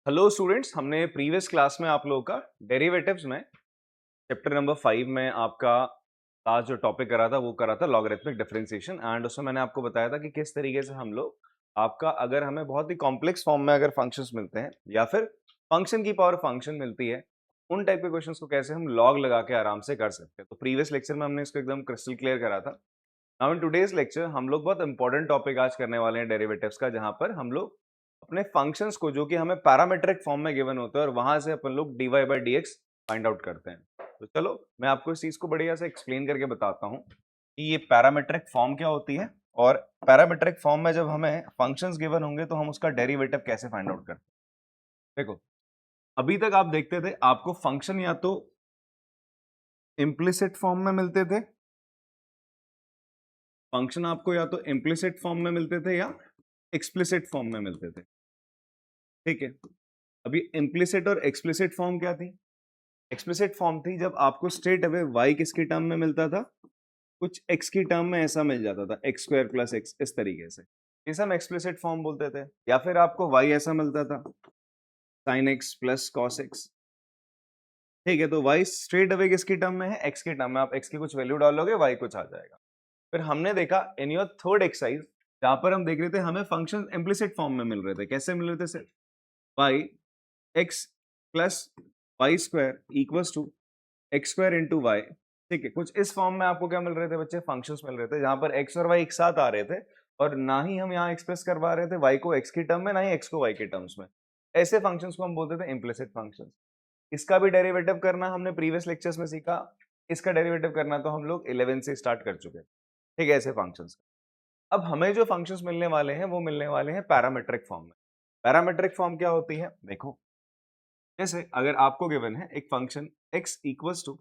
Hello students, हमने previous class में आप लोगों का डेरिवेटिव्स में चैप्टर नंबर 5 में आपका आज जो टॉपिक करा था वो करा था लॉगरिथमिक डिफरेंशिएशन। एंड उसमें मैंने आपको बताया था कि किस तरीके से हम लोग आपका अगर हमें बहुत ही कॉम्प्लेक्स फॉर्म में अगर फंक्शंस मिलते हैं या फिर फंक्शन की पावर फंक्शन मिलती है, उन टाइप के क्वेश्चंस को कैसे हम लॉग लगा के आराम से कर सकते हैं। तो प्रीवियस लेक्चर में हमने इसको एकदम क्रिस्टल क्लियर करा था। नाउ इन टुडेज लेक्चर हम लोग बहुत इंपॉर्टेंट टॉपिक आज करने वाले हैं डेरिवेटिव्स का, जहां पर हम लोग अपने फंक्शंस को जो कि हमें पैरामीट्रिक फॉर्म में गिवन होता है और वहां से अपन लोग dy by d x find out करते हैं। तो चलो मैं आपको इस चीज को बढ़िया से एक्सप्लेन करके बताता हूँ कि ये पैरामीट्रिक फॉर्म क्या होती है और पैरामीट्रिक फॉर्म में जब हमें फंक्शंस गिवन होंगे तो हम उसका डेरिवेटिव कैसे फाइंड आउट करते हैं। देखो, अभी तक आप देखते थे आपको फंक्शन या तो इम्प्लिसिट फॉर्म में मिलते थे, फंक्शन आपको या तो इम्प्लिसिट फॉर्म में मिलते थे या एक्सप्लिसिट फॉर्म में मिलते थे। ठीक है, अभी इम्प्लिसिट और एक्सप्लिसिट फॉर्म क्या थी? एक्सप्लिसिट फॉर्म थी जब आपको स्ट्रेट अवे y किसकी टर्म में मिलता था, कुछ x की टर्म में ऐसा मिल जाता था, एक्स स्क्वायर प्लस एक्स, इस तरीके से इसे हम एक्सप्लिसिट फॉर्म बोलते थे। या फिर आपको y ऐसा मिलता था, sine x plus cos x. ठीक है, तो y स्ट्रेट अवे किसकी टर्म में है, x की टर्म में। आप x की कुछ वैल्यू डालोगे y कुछ आ जाएगा। फिर हमने देखा इन योर थर्ड एक्सरसाइज, जहां पर हम देख रहे थे हमें फंक्शन इम्प्लिसिट फॉर्म में मिल रहे थे। कैसे मिल रहे थे sir? y X plus Y square equals to X square into Y. ठीक है, कुछ इस फॉर्म में आपको क्या मिल रहे थे बच्चे? फंक्शंस मिल रहे थे जहां पर x और y एक साथ आ रहे थे और ना ही हम यहाँ एक्सप्रेस करवा रहे थे y को x की टर्म में, ना ही x को y के टर्म्स में। ऐसे फंक्शंस को हम बोलते थे इम्प्लिसिट फंक्शंस। इसका भी डेरिवेटिव करना हमने प्रीवियस लेक्चर्स में सीखा। इसका डेरिवेटिव करना तो हम लोग 11 से स्टार्ट कर चुके हैं। ठीक है, ऐसे फंक्शंस। अब हमें जो फंक्शंस मिलने वाले हैं वो मिलने वाले हैं पैरामीट्रिक फॉर्म में। पैरामीट्रिक फॉर्म क्या होती है? देखो, जैसे अगर आपको गिवन है एक function x equals to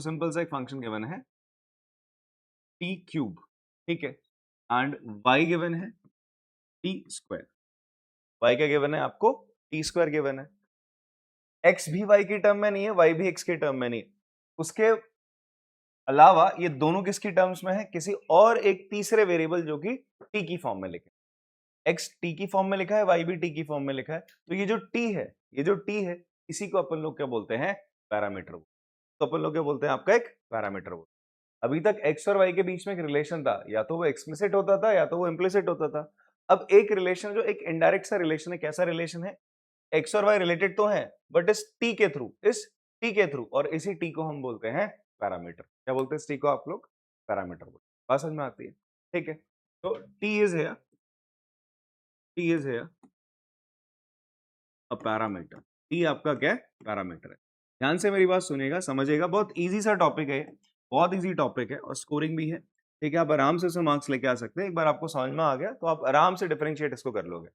simple सा एक फंक्शन गिवन है t क्यूब। ठीक है, एंड y गिवन है t स्क्वायर। y क्या गिवन है आपको? t स्क्वायर गिवन है। x भी y की टर्म में नहीं है, y भी x की टर्म में नहीं है। उसके अलावा ये दोनों किसकी टर्म्स में है? किसी और एक तीसरे वेरिएबल जो कि t की फॉर्म में लिखे। x t की फॉर्म में लिखा है, y भी t की फॉर्म में लिखा है। तो ये जो t है, इसी को अपन लोग क्या बोलते हैं? पैरामीटर। तो अपन लोग क्या बोलते हैं? आपका एक पैरामीटर। अभी तक x और y के बीच में एक रिलेशन था, या तो वो एक्सप्लिसिट होता था या तो वो इम्प्लिसिट होता था। अब एक रिलेशन जो एक इनडायरेक्ट सा रिलेशन है, कैसा रिलेशन है? x और y रिलेटेड तो है बट इस t के थ्रू, और इसी t को हम बोलते हैं पैरामीटर। क्या बोलते हैं इस t को आप लोग? पैरामीटर बोलते हैं। बात समझ में आती है? ठीक है, तो t is here a parameter. t आपका क्या है? पैरामीटर है। ध्यान से मेरी बात सुनिएगा, समझिएगा, बहुत इजी सा टॉपिक है, बहुत इजी टॉपिक है और स्कोरिंग भी है। ठीक है, आप आराम से उसमें मार्क्स लेके आ सकते हैं। एक बार आपको समझ में आ गया तो आप आराम से डिफरेंशिएट इसको कर लोगे।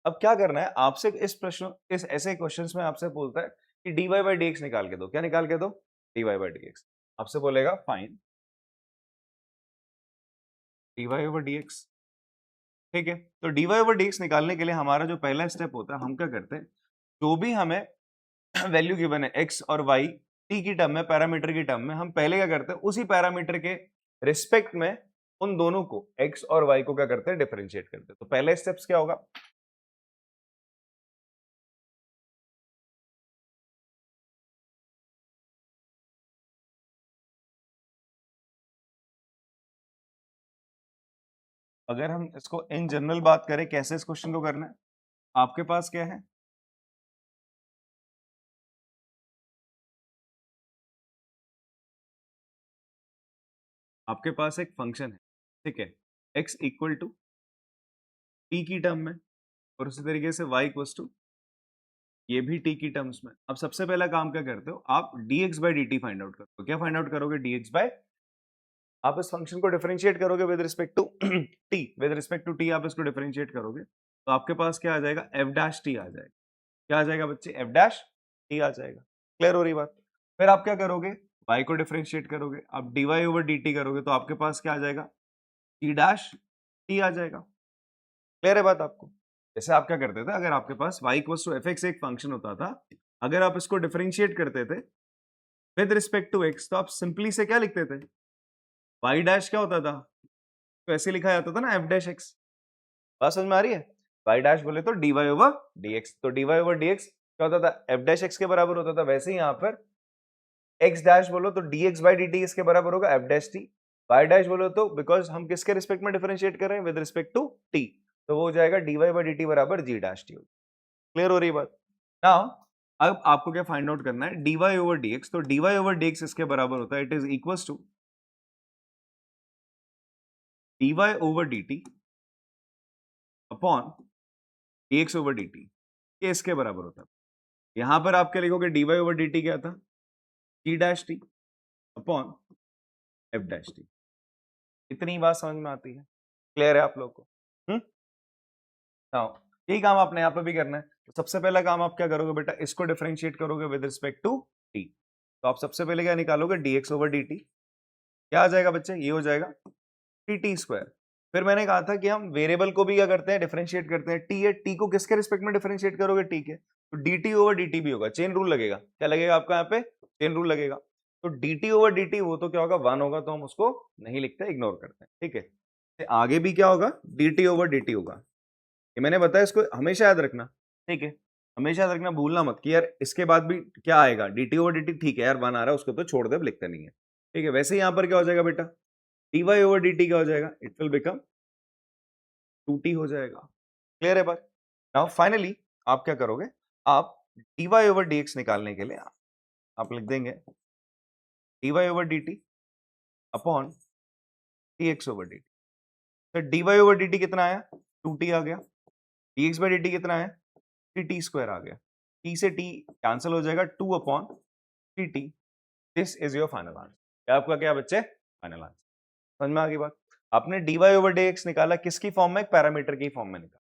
अब क्या करना है आपसे, इस ऐसे क्वेश्चंस में आपसे बोलता है कि dy बाई डी एक्स निकाल के दो। क्या निकाल के दो? dy by d x. आपसे बोलेगा fine dy over d x. ठीक है, तो dy ओवर डी एक्स निकालने के लिए हमारा जो पहला स्टेप होता है, हम क्या करते हैं, जो भी हमें वैल्यू गिवन है x और y t की टर्म में, पैरामीटर की टर्म में, हम पहले क्या करते हैं, उसी पैरामीटर के रिस्पेक्ट में उन दोनों को, x और y को क्या करते हैं? डिफरेंशिएट करते हैं। तो पहले स्टेप्स क्या होगा? अगर हम इसको इन जनरल बात करें, कैसे इस क्वेश्चन को करना है, आपके पास क्या है? आपके पास एक फंक्शन है, ठीक है, x इक्वल टू t की टर्म में और उसी तरीके से y इक्वल टू ये भी t की टर्म्स में। अब सबसे पहला काम क्या करते हो आप? dx by dt find out करो। क्या फाइंड आउट करोगे? dx बाय, आप इस फंक्शन को डिफरेंशिएट करोगे with respect to t, with respect to t आप इसको डिफरेंशिएट करोगे तो आपके पास क्या आ जाएगा? f डैश t आ जाएगा। क्या आ जाएगा बच्चे? f डैश t आ जाएगा। क्लियर हो रही बात? फिर आप क्या करोगे? y को डिफरेंशिएट करोगे, आप dy ओवर dt करोगे तो आपके पास क्या आ जाएगा? t डैश t आ जाएगा। क्लियर है बात आपको? जैसे आप क्या करते थे, अगर आपके पास y इक्वल्स टू fx एक फंक्शन होता था, अगर आप इसको डिफरेंशिएट करते थे विद रिस्पेक्ट टू x तो आप सिंपली से क्या लिखते थे? y डैश क्या होता था? तो ऐसे लिखा जाता था ना, f डैश x। बात समझ में आ रही है? y डैश बोले तो dy ओवर dx, तो dy ओवर dx क्या होता था, f डैश x के बराबर होता था। वैसे ही यहाँ पर x डैश बोलो तो dx बाई dt इसके बराबर होगा f dash t, y dash बोलो तो बिकॉज हम किसके रिस्पेक्ट में डिफरेंशिएट कर रहे हैं, विद रिस्पेक्ट टू t, तो वो हो जाएगा dy बाई dt बराबर g डैश t। क्लियर हो रही बात? नाउ अब आपको क्या फाइंड आउट करना है, dy ओवर dx, तो dy ओवर dx इसके बराबर होता है, it is equals to dy over dt upon dx over dt, ये इसके बराबर होता है। यहां पर आप क्या लिखोगे, dy ओवर dt क्या था, g dash t upon f dash t। इतनी बात समझ में आती है? क्लियर है आप लोग को? हाँ, यही काम आपने यहाँ पे भी करना है। तो सबसे पहला काम आप क्या करोगे बेटा, इसको डिफरेंशिएट करोगे विद रिस्पेक्ट टू t, तो आप सबसे पहले क्या निकालोगे, dx ओवर dt, क्या आ जाएगा बच्चे, ये हो जाएगा dt स्क्वायर। फिर मैंने कहा था कि हम वेरिएबल को भी क्या करते हैं, डिफरेंशिएट करते हैं। t है, t को किसके रिस्पेक्ट में डिफरेंशिएट करोगे, t के, तो dt ओवर dt भी होगा, चेन रूल लगेगा। क्या लगेगा आपका यहाँ पे, चेन रूल लगेगा। तो dt ओवर dt वो तो क्या होगा, 1 होगा, तो हम उसको नहीं लिखते, इग्नोर करते हैं, ठीक है। आगे भी क्या होगा, dt ओवर dt होगा, ये मैंने बताया, इसको हमेशा याद रखना, ठीक है, हमेशा याद रखना, भूलना मत कि यार इसके बाद भी क्या आएगा, dt ओवर dt, ठीक है यार 1 आ रहा है उसको तो छोड़ दे, अब लिखते नहीं है, ठीक है। वैसे यहाँ पर क्या हो जाएगा बेटा, dy ओवर dt क्या हो जाएगा, इट विल बिकम 2t हो जाएगा। क्लियर है बात? नाउ फाइनली आप क्या करोगे, आप dy ओवर dx निकालने के लिए आप लिख देंगे dy over dt upon dx over dt। फिर dy ओवर dt कितना आया, 2t आ गया, dx बाई dt कितना आया, 3t स्क्वायर आ गया, t से t कैंसिल हो जाएगा, 2 upon 3t। This is your final answer. आपका क्या बच्चे, फाइनल आंसर। समझ में आ गई बात? आपने dy ओवर dx निकाला किसकी फॉर्म में, पैरामीटर की फॉर्म में निकाला,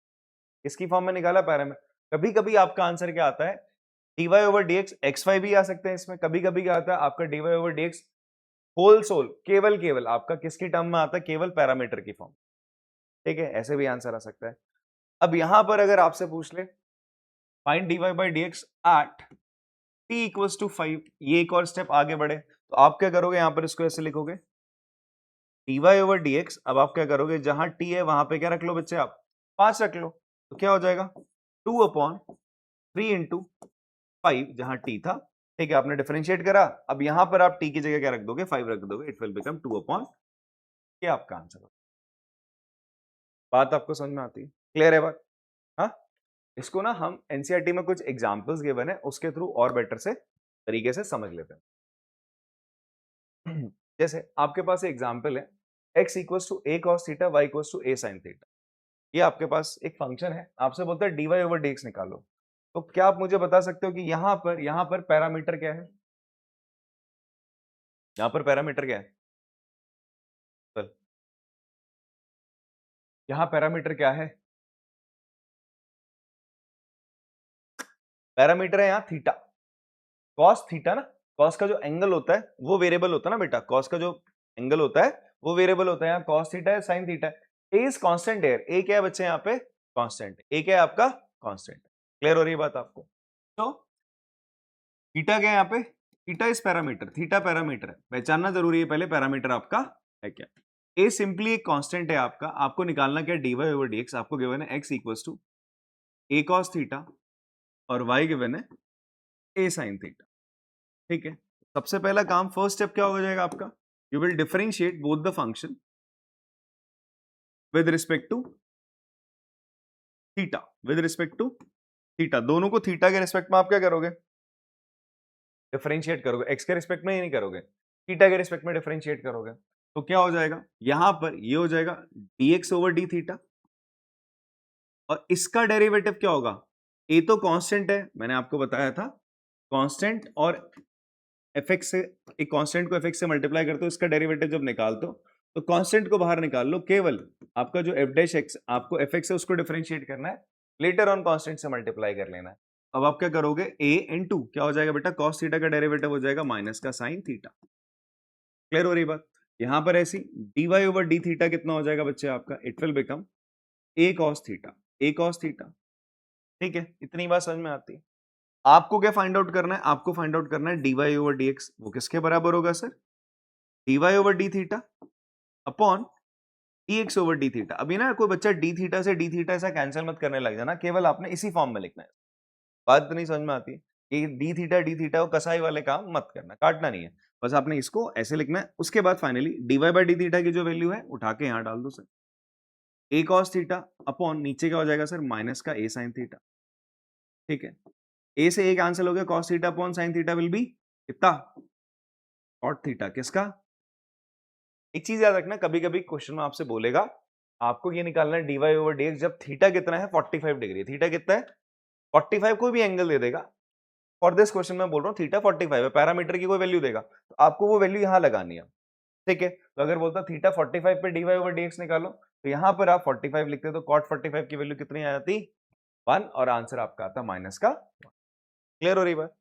किसकी फॉर्म में निकाला, पैरामीटर। कभी कभी आपका आंसर क्या आता है, dy ओवर dx xy भी आ सकते हैं इसमें, कभी कभी क्या आता है आपका dy ओवर dx होल सोल केवल आपका किसकी टर्म में आता है, केवल पैरामीटर की फॉर्म, ठीक है, ऐसे भी आंसर आ सकता है। अब यहां पर अगर आपसे पूछ ले find dy by dx at t equals to 5, ये एक और स्टेप आगे बढ़े, तो आप क्या करोगे, यहां पर इसको ऐसे लिखोगे dy ओवर dx। अब आप क्या करोगे, जहां t है वहां पे क्या रख लो बच्चे, आप 5 रख लो, तो क्या हो जाएगा 2 अपॉन 3 इंटू 5, जहां t था, ठीक है, आपने डिफरेंशिएट करा। अब यहां पर आप t की जगह क्या रख दोगे, 5 रख दोगे, इट विल बिकम 2 अपॉन, ये आपका आंसर। बात आपको समझ में आती है? क्लियर है बात? हाँ, इसको ना हम एनसीईआरटी में कुछ एग्जांपल्स गिवन है, उसके थ्रू और बेटर से तरीके से समझ लेते हैं। जैसे आपके पास एग्जांपल है x equals to a cos theta, y equals to a sin theta. ये आपके पास एक फंक्शन है, आपसे बोलता है dy ओवर dx निकालो। तो क्या आप मुझे बता सकते हो कि यहाँ पर पैरामीटर क्या है, यहाँ पर पैरामीटर क्या है, यहाँ पैरामीटर क्या है, पैरामीटर है यहाँ थीटा, कॉस थीटा ना, कॉस का जो एंगल होता है वो वेरिएबल होता है ना बेटा, कॉस का जो एंगल होता है वो वेरिएबल होता है, यहाँ कॉस थीटा है, साइन थीटा है। ए इज कांस्टेंट है, ए क्या है बच्चे यहाँ पे, कांस्टेंट, ए क्या है आपका, कांस्टेंट। क्लियर हो रही है बात आपको? तो थीटा क्या है यहाँ पे, theta is parameter, theta parameter है, पहचानना जरूरी है पहले पैरामीटर आपका है क्या। ए सिंपली एक कांस्टेंट है आपका, आपको निकालना क्या, dy ओवर dx, आपको गिवन है x equals to a cos theta और y गिवन है a sin थीटा, ठीक है। सबसे पहला काम, फर्स्ट स्टेप क्या हो जाएगा आपका, you will differentiate both the function with respect to theta, with respect to theta, दोनों को थीटा के रिस्पेक्ट में आप क्या करोगे, डिफरेंशिएट करोगे, एक्स के रिस्पेक्ट में ही नहीं करोगे, थीटा के रिस्पेक्ट में डिफरेंशिएट करोगे। तो क्या हो जाएगा, यहां पर ये हो जाएगा dx ओवर डी थीटा, और इसका डेरिवेटिव क्या होगा, ए तो कांस्टेंट है, मैंने आपको बताया था कांस्टेंट, और fx से, एक कांस्टेंट को fx से मल्टीप्लाई करते हो, इसका डेरिवेटिव जब निकालते हो तो कांस्टेंट को बाहर निकाल लो, केवल आपका जो f डैश x आपको fx है उसको डिफरेंशिएट करना है, लेटर ऑन कांस्टेंट से मल्टीप्लाई कर लेना है। अब आप क्या करोगे, a इनटू क्या हो जाएगा बेटा, cos थीटा का डेरिवेटिव हो जाएगा माइनस का sin थीटा। क्लियर हो रही बात? यहां पर ऐसी dy ओवर डी थीटा कितना हो जाएगा बच्चे आपका, it will become a cos theta, a cos theta, ठीक है। इतनी बात समझ में आती है? आपको क्या फाइंड आउट करना है, आपको फाइंड आउट करना है dy ओवर dx, वो किसके बराबर होगा sir, dy over d theta upon dx over d theta. अभी ना कोई बच्चा डी थीटा से डी थीटा ऐसा कैंसिल मत करने लग जाना, केवल आपने इसी फॉर्म में लिखना है। बात नहीं समझ में आती है कि डी थीटा को कसाई वाले काम मत करना, काटना नहीं है, बस आपने इसको ऐसे लिखना है। उसके बाद finally dy by d theta की जो वैल्यू है उठा के यहां डाल दो sir, a cos theta upon नीचे क्या हो जाएगा सर, माइनस का a sin थीटा। ठीक है, a से a कैंसिल हो गया, cos theta upon sin theta will be कितना, cot थीटा। किसका, एक चीज याद रखना, कभी कभी क्वेश्चन में आपसे बोलेगा आपको ये निकालना है dy ओवर dx जब थीटा कितना है 45 डिग्री। थीटा कितना है 45, कोई भी एंगल दे देगा। फॉर दिस क्वेश्चन मैं बोल रहा हूँ थीटा 45 है, पैरामीटर की कोई वैल्यू देगा तो आपको वो वैल्यू यहां लगानी है। ठीक है, तो अगर बोलता थीटा 45 पे dy ओवर dx निकालो तो यहां पर आप 45 लिखते तो cot 45 की वैल्यू कितनी आ जाती, 1, और आंसर आपका आता माइनस का 1। क्लियर हो रही बात,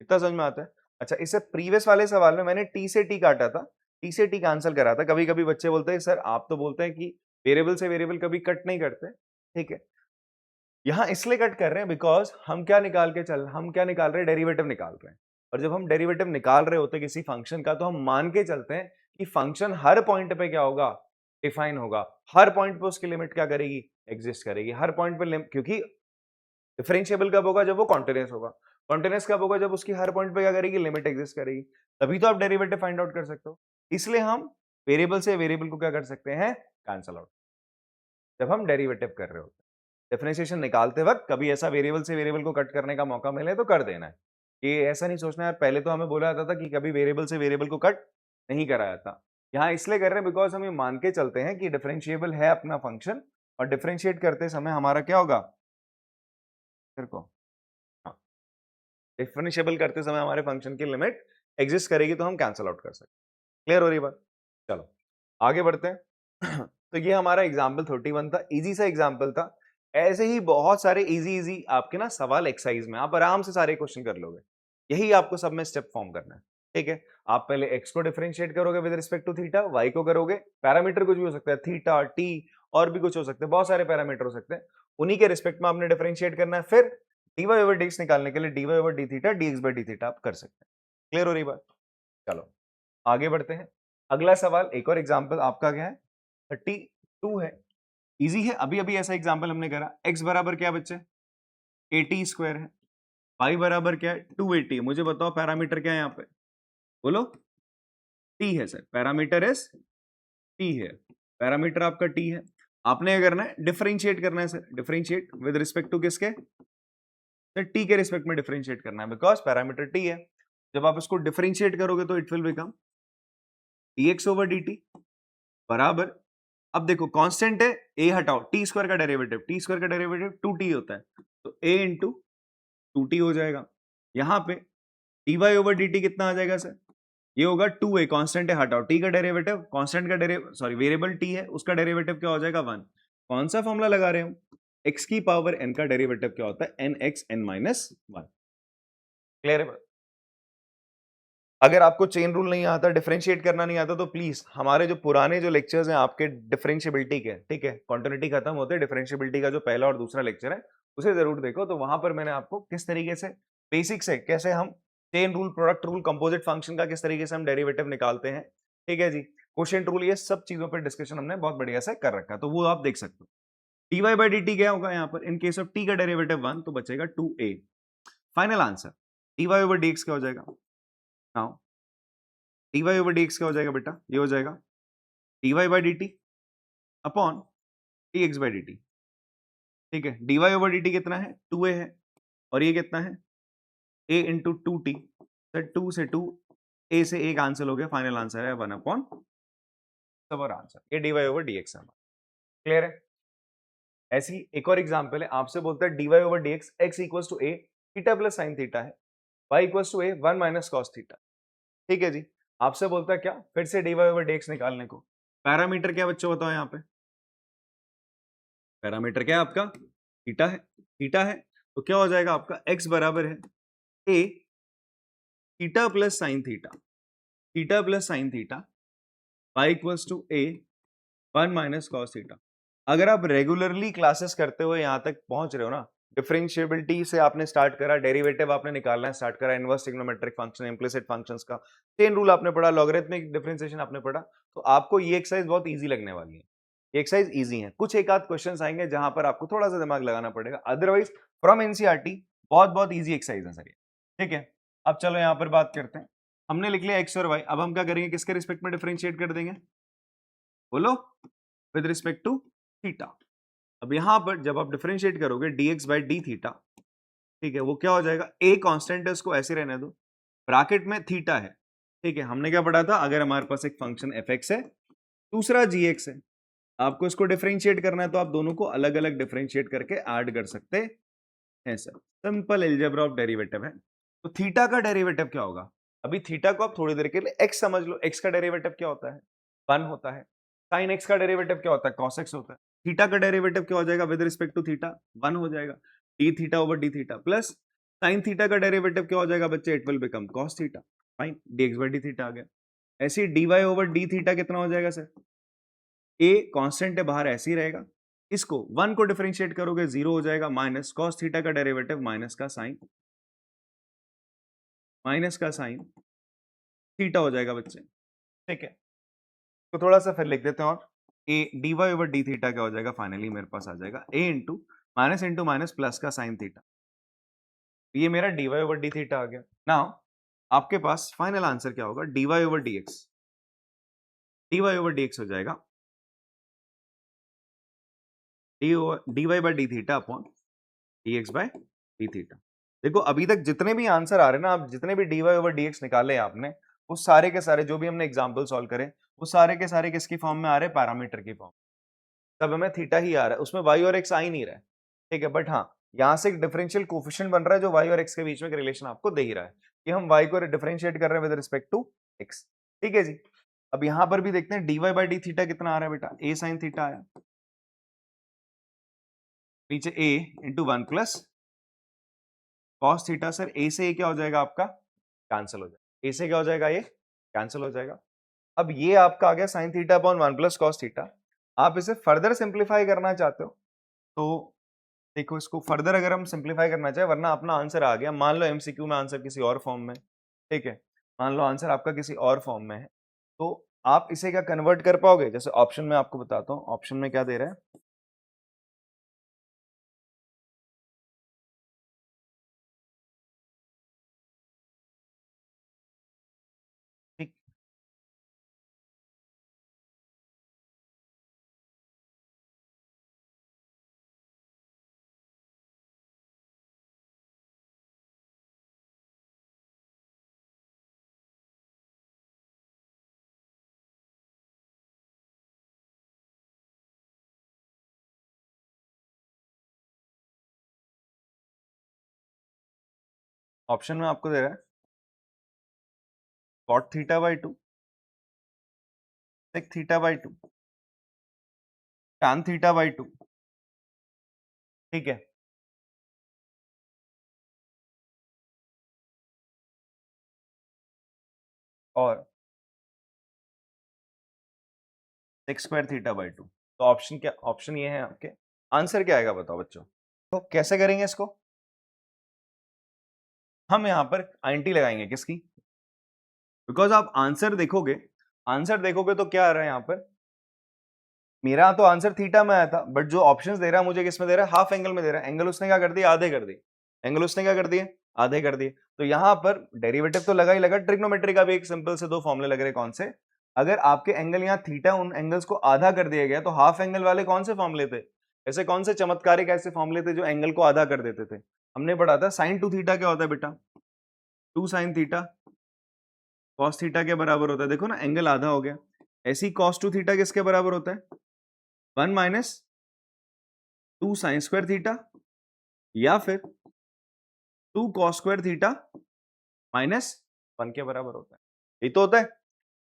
इतना समझ में आता है। अच्छा, इससे प्रीवियस वाले सवाल में मैंने t से t काटा था, t से t कैंसिल करा था। कभी कभी बच्चे बोलते हैं सर आप तो बोलते हैं कि वेरिएबल से वेरिएबल कभी कट नहीं करते। ठीक है, यहां इसलिए कट कर रहे हैं बिकॉज हम क्या निकाल रहे हैं, डेरिवेटिव निकाल रहे हैं। और जब हम डेरिवेटिव निकाल रहे होते हैं किसी फंक्शन का तो हम मान के चलते हैं कि फंक्शन हर पॉइंट पे क्या होगा, डिफाइन होगा। हर पॉइंट पे उसकी लिमिट क्या करेगी, एग्जिस्ट करेगी हर पॉइंट पे। क्योंकि डिफरेंशिएबल कब होगा, जब वो कॉन्टिन्यूस होगा। कॉन्टिन्यूस कब होगा, जब उसकी हर पॉइंट पे क्या करेगी, लिमिट एग्जिस्ट करेगी। तभी तो आप डेरिवेटिव फाइंड आउट कर सकते हो। इसलिए हम वेरिएबल से वेरिएबल को क्या कर सकते हैं, कैंसल आउट, जब हम डेरिवेटिव कर रहे होते हैं। डिफरेंशिएशन निकालते वक्त कभी ऐसा वेरिएबल से वेरिएबल को कट करने का मौका मिले तो कर देना है। ये ऐसा नहीं सोचना यार, पहले तो हमें बोला जाता था कि कभी वेरिएबल से वेरिएबल को कट नहीं करा जाता। यहाँ इसलिए कर रहे हैं बिकॉज हम ये मान के चलते हैं कि डिफरेंशिएबल है अपना फंक्शन, और डिफरेंशिएट करते समय हमारा क्या होगा, को डिफरेंशिएबल करते समय हमारे फंक्शन की लिमिट एग्जिस्ट करेगी तो हम कैंसल आउट कर सकते हैं। क्लियर हो रही बात, चलो आगे बढ़ते हैं। तो ये हमारा एग्जाम्पल 31 था, इजी सा एग्जाम्पल था। ऐसे ही बहुत सारे इजी आपके ना सवाल एक्सरसाइज में आप आराम से सारे क्वेश्चन कर लोगे। यही आपको सब में स्टेप फॉर्म करना है। ठीक है, आप पहले x को डिफरेंशिएट करोगे with respect to theta, y को करोगे, पैरामीटर कुछ भी हो सकता है, थीटा, t, और भी कुछ हो सकते हैं, बहुत सारे पैरामीटर हो सकते हैं, उन्हीं के रिस्पेक्ट में आपने डिफरेंशिएट करना है। फिर dy ओवर dx निकालने के लिए dy over d theta dx by d theta आप कर सकते हैं। क्लियर हो रही बात, चलो आगे बढ़ते हैं। अगला सवाल, एक और एग्जाम्पल आपका क्या है, 32 है, इजी है। अभी अभी ऐसा एग्जाम्पल हमने करा, x बराबर क्या बच्चे 80 स्क्वायर है, y बराबर क्या है 280। मुझे बताओ पैरामीटर क्या है यहाँ पे, बोलो, t है सर, पैरामीटर इज t है, पैरामीटर आपका t है। आपने क्या करना है, डिफरेंशिएट करना है sir, differentiate with respect to किसके सर, t के रिस्पेक्ट में डिफरेंशिएट करना है बिकॉज पैरामीटर t है। जब आप इसको डिफरेंशिएट करोगे तो it will become dx over dt बराबर, अब देखो कांस्टेंट है, a हटाओ, टी स्क्वायर का डेरिवेटिव 2t होता है, तो a इंटू 2t हो जाएगा। यहां पे dy ओवर dt कितना आ जाएगा सर, ये होगा 2a, कांस्टेंट है हटाओ, t का डेरिवेटिव, कांस्टेंट का डेरिवेटिव सॉरी वेरिएबल t है, उसका डेरिवेटिव क्या हो जाएगा 1। कौन सा फॉर्मूला लगा रहे हैं, x की पावर n का डेरिवेटिव क्या होता है, nx n माइनस 1। क्लियर है, अगर आपको चेन रूल नहीं आता, डिफरेंशिएट करना नहीं आता, तो प्लीज हमारे जो पुराने जो लेक्चर्स हैं आपके डिफरेंशिएबिलिटी के, ठीक है, कॉन्टिन्यूटी खत्म होते हैं, डिफरेंशिएबिलिटी का जो पहला और दूसरा लेक्चर है उसे जरूर देखो। तो वहां पर मैंने आपको किस तरीके से बेसिक से कैसे हम chain rule, product rule, composite function का किस तरीके से हम डेरिवेटिव निकालते हैं, ठीक है जी, क्वोशिएंट रूल, ये सब चीजों पर डिस्कशन हमने बहुत बढ़िया से कर रखा है, तो वो आप देख सकते हो। dy बाई dt क्या होगा यहाँ पर, इन केस ऑफ t का डेरिवेटिव 1 तो बचेगा 2a। Final answer dy over dx क्या हो जाएगा, नाउ dy ओवर dx क्या हो जाएगा बेटा, ये हो जाएगा dy by dt upon dx by dt। ठीक है, dy ओवर dt कितना है 2a है, और ये कितना है a इंटू 2t, सर 2 से 2 a से a कैंसिल हो गया, फाइनल आंसर है 1 अपॉन सबर आंसर, ये dy ओवर dx है। क्लियर है, ऐसी एक और एग्जांपल है, आपसे बोलता है dy over dx x equals to a theta plus sine theta है, y equals to a 1 minus cos theta. ठीक है जी, आपसे बोलता है क्या, फिर से dy ओवर dx निकालने को। पैरामीटर क्या बच्चों बताओ, यहाँ पे पैरामीटर क्या है आपका, थीटा है, तो क्या हो जाएगा आपका x बराबर है a theta plus sine theta, y equals to a 1 minus cos theta. अगर आप रेगुलरली क्लासेस करते हुए यहां तक पहुंच रहे हो ना, डिफरेंशिएबिलिटी से आपने स्टार्ट करा, डेरिवेटिव आपने निकालना है स्टार्ट करा, inverse trigonometric function, implicit functions का चेन रूल आपने पढ़ा, लॉगरिथमिक डिफरेंशिएशन आपने पढ़ा, तो आपको ये एक्सरसाइज बहुत इजी लगने वाली है। ये एक्सरसाइज इजी है, कुछ एक आध क्वेश्चंस आएंगे जहां पर आपको थोड़ा सा दिमाग लगाना पड़ेगा, अदरवाइज फ्रॉम एनसीईआरटी बहुत बहुत इजी एक्सरसाइज है सर ये। ठीक है, अब चलो यहाँ पर बात करते हैं। हमने लिख लिया एक्स और वाई, अब हम क्या करेंगे, किसके रिस्पेक्ट में डिफरेंशिएट कर देंगे, बोलो, विद रिस्पेक्ट टू थीटा। अब यहां पर जब आप डिफरेंशिएट करोगे dx बाई डी थीटा, ठीक है, वो क्या हो जाएगा, a कांस्टेंट है उसको ऐसे रहने दो, ब्रैकेट में थीटा है। ठीक है, हमने क्या पढ़ा था, अगर हमारे पास एक फंक्शन fx है, दूसरा gx है, आपको इसको डिफरेंशिएट करना है तो आप दोनों को अलग अलग डिफरेंशिएट करके ऐड कर सकते हैं sir. Simple algebra of derivative है। तो थीटा का डेरिवेटिव क्या होगा, अभी थीटा को आप थोड़ी देर के लिए x समझ लो, x का डेरिवेटिव क्या होता है, 1 होता है। साइन x का डेरिवेटिव क्या होता है, cos x होता है। थीटा का डेरिवेटिव क्या हो जाएगा विद रिस्पेक्ट टू थीटा, 1 हो जाएगा, d theta over d theta, plus sine theta का डेरिवेटिव क्या हो जाएगा बच्चे, it will become cos theta, fine, dx by d theta आ गया। ऐसे ही dy ओवर डी थीटा कितना हो जाएगा सर, a कांस्टेंट है बाहर ऐसे ही रहेगा, इसको 1 को डिफरेंशिएट करोगे 0 हो जाएगा, माइनस cos थीटा का डेरिवेटिव माइनस का साइन थीटा हो जाएगा बच्चे। ठीक है, तो थोड़ा सा फिर लिख देते हैं, और a dy over d theta क्या हो जाएगा, फाइनली मेरे पास आ जाएगा a इंटू माइनस प्लस का साइन थीटा, ये मेरा dy ओवर डी थीटा आ गया। नाउ आपके पास फाइनल आंसर क्या होगा, dy ओवर dx हो जाएगा dy by d theta upon dx by d theta. देखो अभी तक जितने भी आंसर आ रहे हैं ना, आप जितने भी dy ओवर dx निकाले आपने, वो सारे के सारे जो भी हमने एग्जांपल सॉल्व करे, वो सारे के सारे किसकी फॉर्म में आ रहे हैं, पैरामीटर की फॉर्म, तब हमें थीटा ही आ रहा है, उसमें y और x आ ही नहीं रहा है। ठीक है, बट हाँ यहाँ से एक डिफरेंशियल कोफिशिएंट बन रहा है जो y और x के बीच में रिलेशन आपको दे ही रहा है कि हम y को डिफरेंशिएट कर रहे हैं विद रिस्पेक्ट टू x। ठीक है जी, अब यहां पर भी देखते हैं dy बाई डी थीटा कितना आ रहा है बेटा, a साइन थीटा आया, नीचे a into 1 plus cos theta. Sir a से ये क्या हो जाएगा आपका, कैंसिल हो जाएगा, a से क्या हो जाएगा, ये कैंसिल हो जाएगा। अब ये आपका आ गया sine theta upon 1 plus cos theta. आप इसे फर्दर सिंप्लीफाई करना चाहते हो तो देखो, इसको फर्दर अगर हम सिंप्लीफाई करना चाहे, वरना अपना आंसर आ गया, मान लो एमसीक्यू में आंसर किसी और फॉर्म में, ठीक है, मान लो आंसर आपका किसी और फॉर्म में है, तो आप इसे क्या कन्वर्ट कर पाओगे, जैसे ऑप्शन में आपको बताता हूँ, ऑप्शन में क्या दे रहा है, ठीक, ऑप्शन में आपको दे रहा है cot theta by 2, sec theta by 2, tan theta by 2, ठीक है, और सेक स्क्वायर थीटा बाई 2। तो ऑप्शन क्या, ऑप्शन ये है आपके, आंसर क्या आएगा बताओ बच्चों, तो कैसे करेंगे इसको, हम यहाँ पर आईएनटी लगाएंगे किसकी, बिकॉज आप आंसर देखोगे तो क्या आ रहा है यहाँ पर, मेरा तो आंसर थीटा में आया था, बट जो ऑप्शंस दे रहा है मुझे किस में दे रहा है, हाफ एंगल में दे रहा है, एंगल उसने क्या कर दिया, आधे कर दिए, एंगल उसने क्या कर दिए, आधे कर दिए। तो यहाँ पर डेरिवेटिव तो लगा ही लगा, ट्रिग्नोमेट्री का भी एक सिंपल से दो फॉर्मूले लग रहे, कौन से, अगर आपके एंगल यहाँ थीटा, उन एंगल्स को आधा कर दिया गया, तो हाफ एंगल वाले कौन से फॉर्मूले थे, ऐसे कौन से चमत्कारिक ऐसे फॉर्मूले थे जो एंगल को आधा कर देते थे, हमने पढ़ा था साइन 2 थीटा क्या होता है बेटा, 2 साइन थीटा कॉस थीटा के बराबर होता है, देखो ना एंगल आधा हो गया। ऐसे ही कॉस 2 थीटा किसके बराबर होता है, 1 माइनस 2 साइन स्क्वायर थीटा, या फिर 2 कॉस स्क्वायर थीटा माइनस 1 के बराबर होता है, ये तो होता है।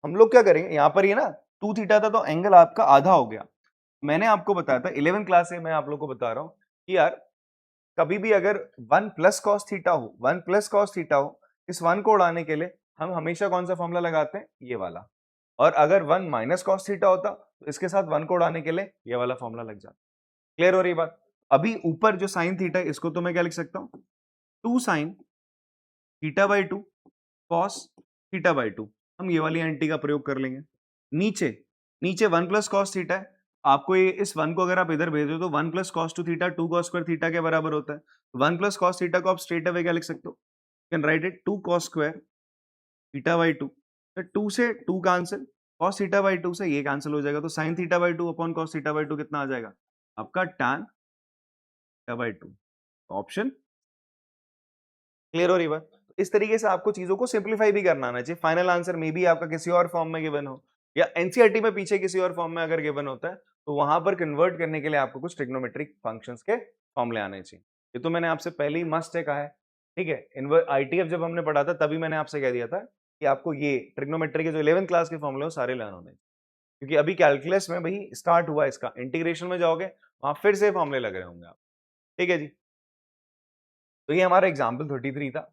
हम लोग क्या करेंगे, यहाँ पर ये ना 2 थीटा था तो एंगल आपका आधा हो गया। मैंने आपको बताया था 11 क्लास से, मैं आप लोग को बता रहा हूँ कि यार कभी भी अगर 1 प्लस कॉस थीटा हो, 1 प्लस कॉस थीटा हो, इस 1 को उड़ाने के लिए हम हमेशा कौन सा फॉर्मूला लगाते हैं, ये वाला, और अगर 1 माइनस कॉस थीटा होता तो इसके साथ 1 को उड़ाने के लिए ये वाला फॉर्मूला लग जाता। क्लियर हो रही बात, अभी ऊपर जो साइन थीटा है इसको तो मैं क्या लिख सकता हूं, 2 sine theta by 2 cos theta by 2, हम ये वाली एंटी का प्रयोग कर लेंगे। नीचे नीचे 1 प्लस कॉस थीटा है, आपको ये इस 1 को अगर आप इधर भेज दो तो 1 plus cos two theta 2 cos square theta के बराबर होता है। 1 प्लस कॉस थीटा को आप स्ट्रेट अवे क्या लिख सकते हो, can write it 2 cos square theta by 2, 2 से 2 कैंसिल, कॉस थीटा बाई 2 से ये कैंसिल हो जाएगा, तो sine theta by 2 upon cos theta by 2 कितना आ जाएगा आपका tan theta by 2। Option clear हो रही बात। इस तरीके से आपको चीजों को सिंप्लीफाई भी करना आना चाहिए। फाइनल आंसर मे भी आपका किसी और फॉर्म में गिवन हो या एनसीईआरटी में पीछे किसी और फॉर्म में अगर गिवन होता है तो वहां पर कन्वर्ट करने के लिए आपको कुछ ट्रिग्नोमेट्रिक फंक्शंस के फॉर्मूले आने चाहिए। ये तो मैंने आपसे पहले ही मस्ट है कहा है, ठीक है। आईटीएफ जब हमने पढ़ा था तभी मैंने आपसे कह दिया था कि आपको ये ट्रिग्नोमेट्री के जो 11th क्लास के फॉर्मूले हो सारे लर्न होने, क्योंकि अभी कैलकुलस में भाई स्टार्ट हुआ इसका, इंटीग्रेशन में जाओगे वहां फिर से फॉर्मूले लग रहे होंगे आप, ठीक है जी। तो ये हमारा एग्जाम्पल 33 था।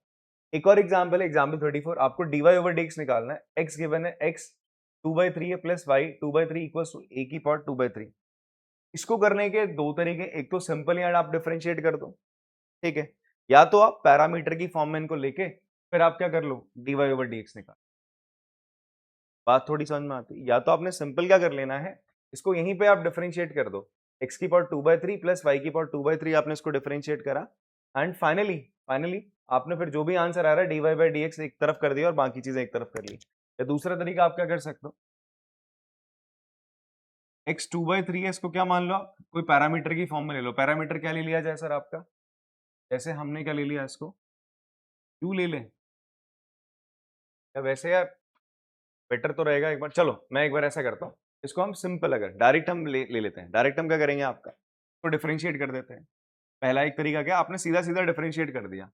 एक और एग्जाम्पल है एग्जाम्पल 34, आपको dy ओवर dx निकालना है। x गिवन है, x 2/3 है plus y 2/3 equals to a की पावर 2/3। इसको करने के दो तरीके, एक तो सिंपल यार आप डिफरेंशिएट कर दो, ठीक है, या तो आप पैरामीटर की फॉर्म में इनको लेके फिर आप क्या कर लो dy ओवर dx निकाल। बात थोड़ी समझ में आती है, या तो आपने सिंपल क्या कर लेना है, इसको यहीं पे आप डिफरेंशिएट कर दो, x की पावर 2/3 प्लस y की पावर 2/3 आपने इसको डिफरेंशिएट करा एंड फाइनली आपने फिर जो भी आंसर आ रहा है dy बाई dx एक तरफ कर दिया और बाकी चीजें एक तरफ कर ली। या दूसरा तरीका आप क्या कर सकते हो, x 2/3 है, इसको क्या मान लो आप, कोई पैरामीटर की फॉर्म में ले लो। पैरामीटर क्या ले लिया जाए सर आपका, जैसे हमने क्या ले लिया इसको, q ले लें या वैसे यार बेटर तो रहेगा एक बार, चलो मैं एक बार ऐसा करता हूँ, इसको हम सिंपल अगर डायरेक्ट हम ले लेते हैं, डायरेक्ट हम क्या करेंगे आपका तो डिफरेंशिएट कर देते हैं। पहला एक तरीका क्या, आपने सीधा सीधा डिफरेंशिएट कर दिया,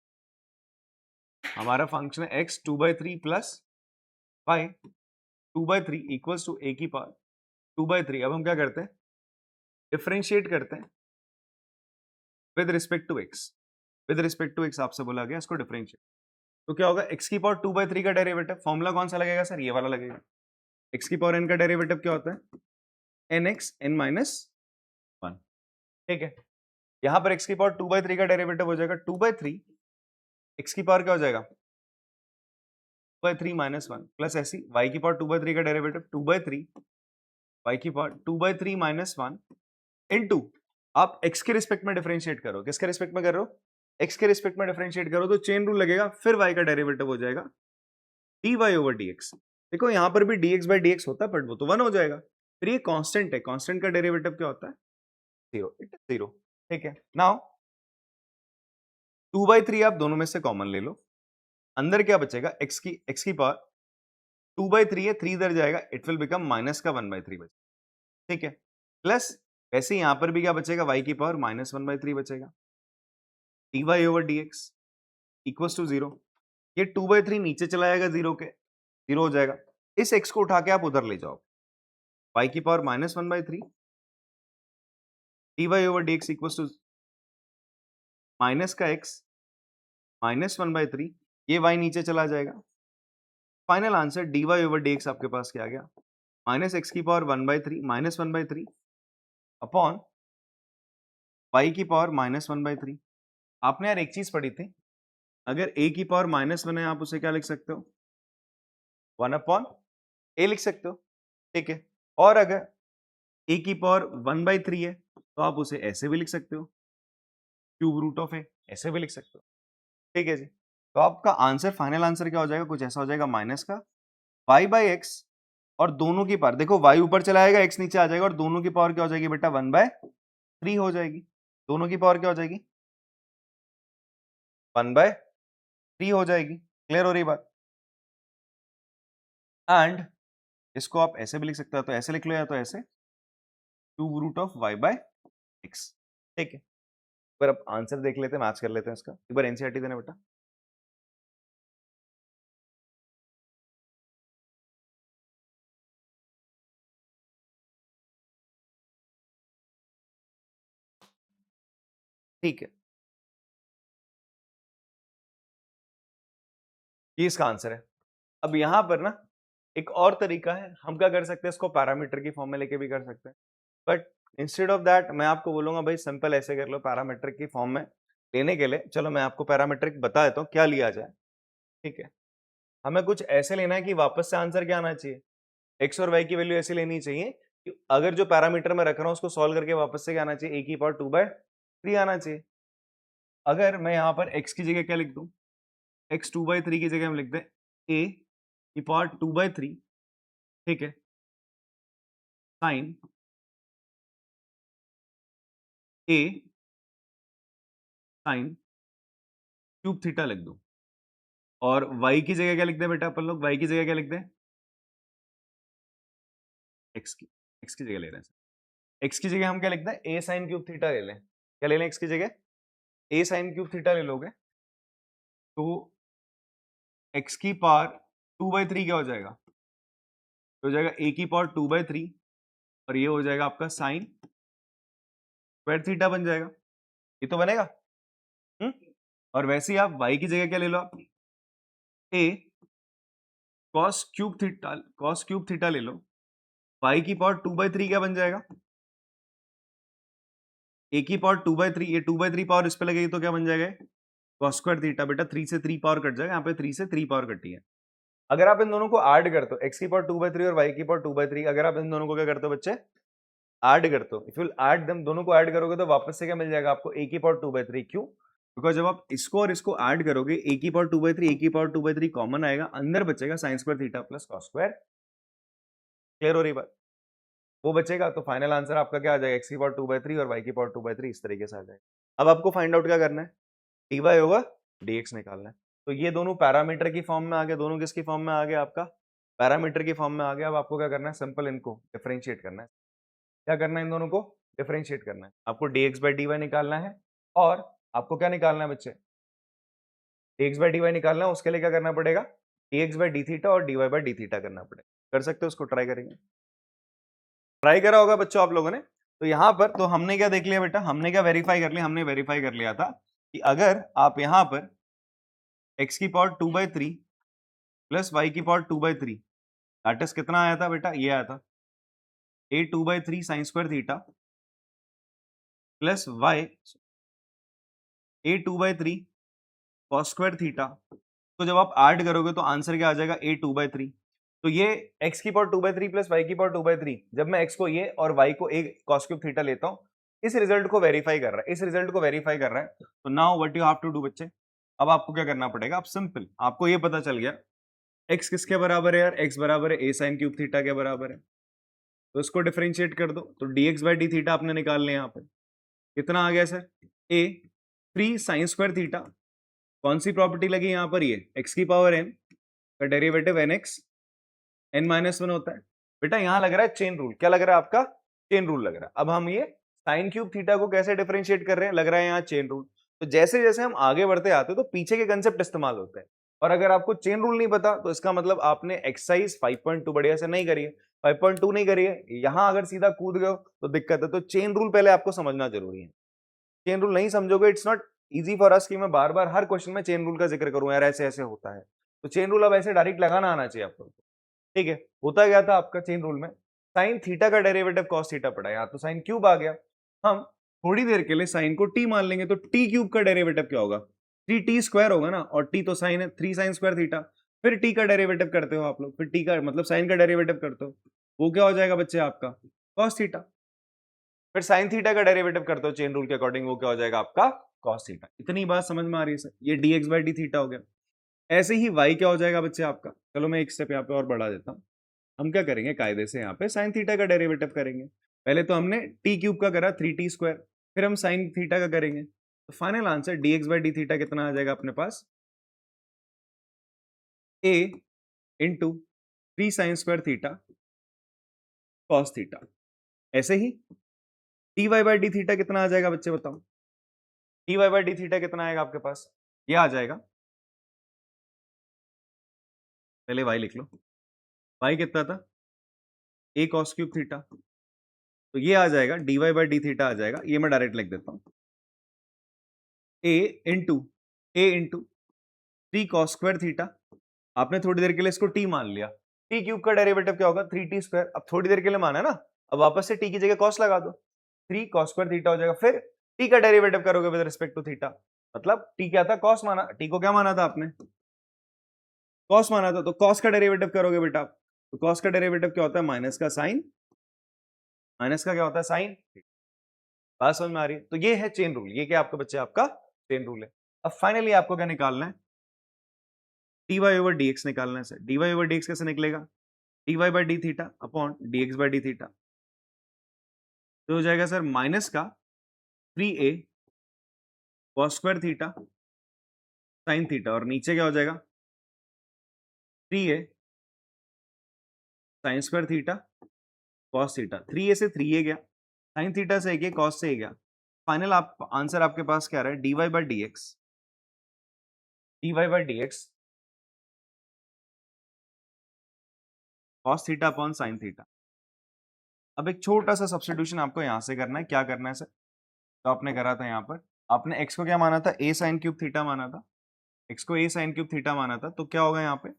हमारा फंक्शन है x 2/3 plus y 2/3 equals to a की पावर 2/3। अब हम क्या करते हैं, डिफरेंशिएट करते हैं with respect to x, with respect to x आपसे बोला गया इसको डिफरेंशिएट, तो क्या होगा x की पावर 2/3 का डेरिवेटिव, फॉर्मूला कौन सा लगेगा सर, ये वाला लगेगा। x की पावर n का डेरिवेटिव क्या होता है, nx n माइनस 1, ठीक है। यहां पर x की पावर 2/3 का डेरिवेटिव हो जाएगा 2/3, x की पावर क्या हो जाएगा 2/3 माइनस 1 प्लस ऐसी y की पावर 2/3 का डेरिवेटिव 2/3, y की पावर 2/3 माइनस 1 इनटू, आप x के रिस्पेक्ट में डिफरेंशिएट करो, किसके रिस्पेक्ट में कर रहे हो, x के रिस्पेक्ट में डिफरेंशिएट करो तो चेन रूल लगेगा, फिर y का डेरिवेटिव हो जाएगा dy ओवर dx। देखो यहां पर भी dx बाई dx होता है बट वो तो 1 हो जाएगा, फिर ये कांस्टेंट है, कांस्टेंट का डेरिवेटिव क्या होता है 0, इट इज 0, ठीक है। नाउ 2/3 आप दोनों में से कॉमन ले लो, अंदर क्या बचेगा x की पावर 2/3 है, 3 इधर जाएगा, इट विल बिकम माइनस का 1/3 बचेगा, ठीक है। प्लस वैसे यहां पर भी क्या बचेगा, y की पावर माइनस 1/3 बचेगा, dy over dx equals to 0। ये 2/3 नीचे चला जाएगा, 0 के 0 हो जाएगा, इस x को उठा के आप उधर ले जाओ, y की power minus 1/3 dy over dx equals to minus का x माइनस 1/3, ये y नीचे चला जाएगा। Final answer dy over dx आपके पास क्या आ गया, माइनस x की पावर 1/3 माइनस 1/3 अपॉन y की पावर माइनस 1/3। आपने यार एक चीज पढ़ी थी, अगर a की पावर माइनस 1 है आप उसे क्या लिख सकते हो, 1 अपॉन a लिख सकते हो, ठीक है। और अगर a की पावर 1/3 है तो आप उसे ऐसे भी लिख सकते हो, क्यूब रूट ऑफ a, ऐसे भी लिख सकते हो, ठीक है जी। तो आपका आंसर, फाइनल आंसर क्या हो जाएगा, कुछ ऐसा हो जाएगा, माइनस का y बाई एक्स और दोनों की पावर, देखो y ऊपर चला जाएगा x नीचे आ जाएगा और दोनों की पावर क्या हो जाएगी बेटा 1/3 हो जाएगी, दोनों की पावर क्या हो जाएगी 1/3 हो जाएगी। क्लियर हो रही बात। एंड इसको आप ऐसे भी लिख सकते हो, तो ऐसे लिख लो या तो ऐसे, cube root of y by x, ठीक है। पर अब आंसर देख लेते हैं, मैच कर लेते हैं इसका, एक बार एनसीईआरटी देना बेटा। ठीक है, ये इसका आंसर है। अब यहां पर ना एक और तरीका है, हम क्या कर सकते हैं, इसको पैरामीटर की फॉर्म में लेके भी कर सकते हैं, बट इंस्टेड ऑफ दैट मैं आपको बोलूंगा भाई सिंपल ऐसे कर लो पैरामीट्रिक की फॉर्म में लेने के लिए। चलो मैं आपको पैरामीट्रिक बता देता हूँ क्या लिया जाए। ठीक है, हमें कुछ ऐसे लेना है कि वापस से आंसर क्या आना चाहिए, एक्स और वाई की वैल्यू ऐसे लेनी चाहिए कि अगर जो पैरामीटर मैं रख रहा हूँ उसको सॉल्व करके वापस से क्या आना चाहिए, ए की पावर 2/3 आना चाहिए। अगर मैं यहाँ पर x की जगह क्या लिख दूं, x 2/3 की जगह हम लिख दें a की पावर 2/3, ठीक है, sine a sine cube theta लिख दूं। और y की जगह क्या लिख दें बेटा अपन लोग, y की जगह क्या लिख दें, x की जगह ले रहे हैं। x की जगह हम क्या लिखते हैं, a साइन क्यूब थीटा ले लें। क्या ले लें x की जगह, a साइन क्यूब थीटा ले लोगे तो x की पावर 2/3 क्या हो जाएगा, तो हो जाएगा a की पावर 2/3 और ये हो जाएगा आपका साइन स्क्वायर थीटा बन जाएगा। ये तो बनेगा। और वैसे ही आप y की जगह क्या ले लो, आप a cos क्यूब थीटा ले लो। y की पावर 2/3 क्या बन जाएगा, a की पावर 2/3, ये 2/3 पावर इस पे लगेगी तो क्या बन जाएगा, cos स्क्वायर थीटा। बेटा 3 से 3 पावर कट जाएगा, यहाँ पे 3 से 3 पावर कटी है। अगर आप इन दोनों को ऐड करते हो, x की पावर 2/3 और y की पावर 2/3, अगर आप इन दोनों को क्या करते हो बच्चे, ऐड करते हो, इफ यू ऐड देम, दोनों को ऐड करोगे तो वापस से क्या मिल जाएगा आपको, a की पावर 2/3। क्यों, बिकॉज जब आप इसको और इसको ऐड करोगे, a की पावर 2/3 a की पावर 2/3 कॉमन आएगा, अंदर बचेगा sin square theta plus cos square. Clear हो रही बात, वो बचेगा तो फाइनल आंसर आपका क्या आ जाएगा, x की पावर 2/3 और y की पावर 2/3 इस तरीके से आ जाएगा। अब आपको फाइंड आउट क्या करना है, dy ओवर dx निकालना है। तो ये दोनों पैरामीटर की फॉर्म में आ गए, दोनों किसकी फॉर्म में आ गया, आपका पैरामीटर की फॉर्म में आ गया। अब आपको क्या करना है, सिंपल इनको डिफरेंशिएट करना है। क्या करना है, इन दोनों को डिफरेंशिएट करना है। आपको dx/dy निकालना है और आपको क्या निकालना है बच्चे, dx/dy निकालना है। उसके लिए क्या करना पड़ेगा, dx/d और dy/d करना पड़ेगा। कर सकते हो, उसको ट्राई करेंगे, ट्राई करा होगा बच्चों आप लोगों ने। तो यहां पर तो हमने क्या देख लिया बेटा, हमने क्या वेरीफाई कर लिया, हमने वेरीफाई कर लिया था कि अगर आप यहां पर x की पावर 2/3 प्लस y की पावर 2/3, दैट इज कितना आया था बेटा, ये आया था a 2/3 sine square theta plus y a 2/3 cos square theta. तो जब आप ऐड करोगे तो आंसर क्या आ जाएगा, a 2/3। तो ये x की पावर 2/3 प्लस y की पावर 2/3, जब मैं x को ये और y को a cos क्यूब थीटा लेता हूं, इस रिजल्ट को वेरीफाई कर रहा है, इस रिजल्ट को वेरीफाई कर रहा है। तो now what you have to do बच्चे, अब आपको क्या करना पड़ेगा, अब सिंपल आपको ये पता चल गया x किसके बराबर है यार, x बराबर है a साइन क्यूब थीटा के बराबर है। तो इसको डिफरेंशिएट कर दो, तो dx/d थीटा आपने निकाल लिया, यहाँ पर कितना आ गया sir, a 3 sine square theta. कौन सी प्रॉपर्टी लगी यहाँ पर, ये x की पावर n का डेरिवेटिव nx n-1 होता है। बेटा यहाँ लग रहा है चेन रूल, क्या लग रहा है आपका, चेन रूल लग रहा है। अब हम ये साइन क्यूब थीटा को कैसे डिफरेंशिएट कर रहे हैं, लग रहा है यहाँ चेन रूल। तो जैसे जैसे हम आगे बढ़ते आते हैं तो पीछे के कंसेप्ट इस्तेमाल होते हैं। और अगर आपको चेन रूल नहीं पता तो इसका मतलब आपने एक्सरसाइज 5.2 बढ़िया से नहीं करी है, 5.2 नहीं करी है, यहाँ अगर सीधा कूद गए तो दिक्कत है। तो चेन रूल पहले आपको समझना जरूरी है। चेन रूल नहीं समझोगे, it's not easy for us कि मैं बार बार हर क्वेश्चन में चेन रूल का जिक्र करूं, यार ऐसे ऐसे होता है। तो चेन रूल अब ऐसे डायरेक्ट लगाना आना चाहिए आपको। ठीक है, होता क्या था आपका चेन रूल में, साइन थीटा का डेरिवेटिव कॉस थीटा पड़ा, यहाँ तो साइन क्यूब आ गया। हम थोड़ी देर के लिए साइन को टी मान लेंगे, तो टी क्यूब का डेरिवेटिव क्या होगा, 3t स्क्वायर होगा ना, और टी तो साइन है, 3 साइन स्क्वायर थीटा। फिर टी का डेरिवेटिव करते हो आप लोग, फिर टी का मतलब साइन का डेरिवेटिव करते हो, वो क्या हो जाएगा बच्चे आपका कॉस थीटा। फिर साइन थीटा का डेरिवेटिव करते हो चेन रूल के अकॉर्डिंग, वो क्या हो जाएगा आपका कॉस थीटा। इतनी बात समझ में आ रही है सर, ये dx/d थीटा हो गया। ऐसे ही y क्या हो जाएगा बच्चे आपका, चलो मैं एक स्टेप यहाँ पे और बढ़ा देता हूँ। हम क्या करेंगे, कायदे से यहाँ पे साइन थीटा का डेरिवेटिव करेंगे। पहले तो हमने टी क्यूब का करा 3t स्क्वायर, फिर हम साइन थीटा का करेंगे। तो फाइनल आंसर dx/d थीटा कितना आ जाएगा अपने पास, a into 3 sine square theta cos theta. ऐसे ही dy/d थीटा कितना आ जाएगा बच्चे बताओ, dy/d थीटा कितना आएगा आपके पास, ये आ जाएगा, पहले y लिख लो, y कितना था, a cos क्यूब थीटा। तो ये आ जाएगा dy/d थीटा आ जाएगा, ये मैं डायरेक्ट लिख देता हूं, a into 3 cos square theta. आपने थोड़ी देर के लिए इसको t मान लिया, t क्यूब का डेरिवेटिव क्या होगा 3t स्क्वायर। अब थोड़ी देर के लिए माना है ना, अब वापस से t की जगह cos लगा दो, 3 cos स्क्वायर थीटा हो जाएगा। फिर t का डेरिवेटिव करोगे विद रिस्पेक्ट टू थीटा, मतलब t क्या था, cos माना, t को क्या माना था आपने, cos माना था, तो cos का डेरिवेटिव करोगे बेटा, तो cos का डेरिवेटिव क्या होता है, माइनस का साइन, माइनस का क्या होता है, साइन। बात समझ में आ रही है? तो ये है चेन रूल, ये क्या आपका बच्चे आपका चेन रूल है। अब फाइनली आपको क्या निकालना है, dy ओवर dx निकालना है सर। dy ओवर dx कैसे निकलेगा, dy by d theta upon dx by d theta, तो हो जाएगा सर माइनस का 3a cos square theta sine theta, और नीचे क्या हो जाएगा 3a sine square theta cos theta. 3a से 3a गया, साइन थीटा से गया, cos से गया। फाइनल आप आंसर आपके पास क्या रहा है, dy by d x, dy by d x cos theta upon sine theta. अब एक छोटा सा सब्स्टिट्यूशन आपको यहां से करना है, क्या करना है सर, तो आपने करा था यहाँ पर, आपने x को क्या माना था, a साइन क्यूब थीटा माना था, x को a साइन क्यूब थीटा माना था, तो क्या होगा यहाँ पे,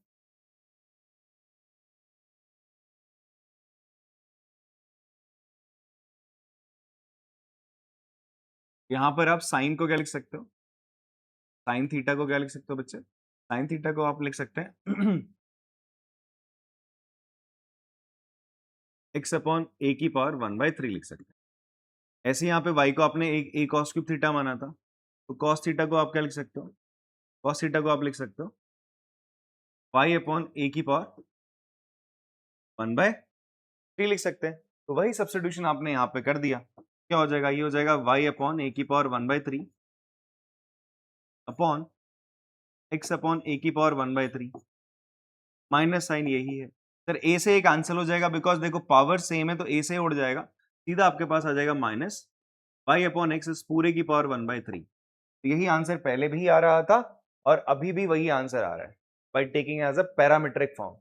यहाँ पर आप साइन को क्या लिख सकते हो, साइन थीटा को क्या लिख सकते हो बच्चे, साइन थीटा को आप लिख सकते हैं x अपॉन a की पावर 1/3 लिख सकते हैं। ऐसे यहाँ पे y को आपने a cos क्यूब थीटा माना था, तो cos थीटा को आप क्या लिख सकते हो, cos थीटा को आप लिख सकते हो y अपॉन a की पावर 1/3 लिख सकते हैं। तो वही सब्स्टिट्यूशन आपने यहाँ पे कर दिया, क्या हो जाएगा, ये हो जाएगा y अपॉन a की power 1/3 upon x upon a की पावर 1/3, माइनस साइन यही है सर, a से एक कैंसिल हो जाएगा, बिकॉज देखो पावर सेम है तो a से उड़ जाएगा, सीधा आपके पास आ जाएगा माइनस y अपॉन एक्स इस पूरे की पावर 1/3। यही आंसर पहले भी आ रहा था और अभी भी वही आंसर आ रहा है by taking as a parametric form.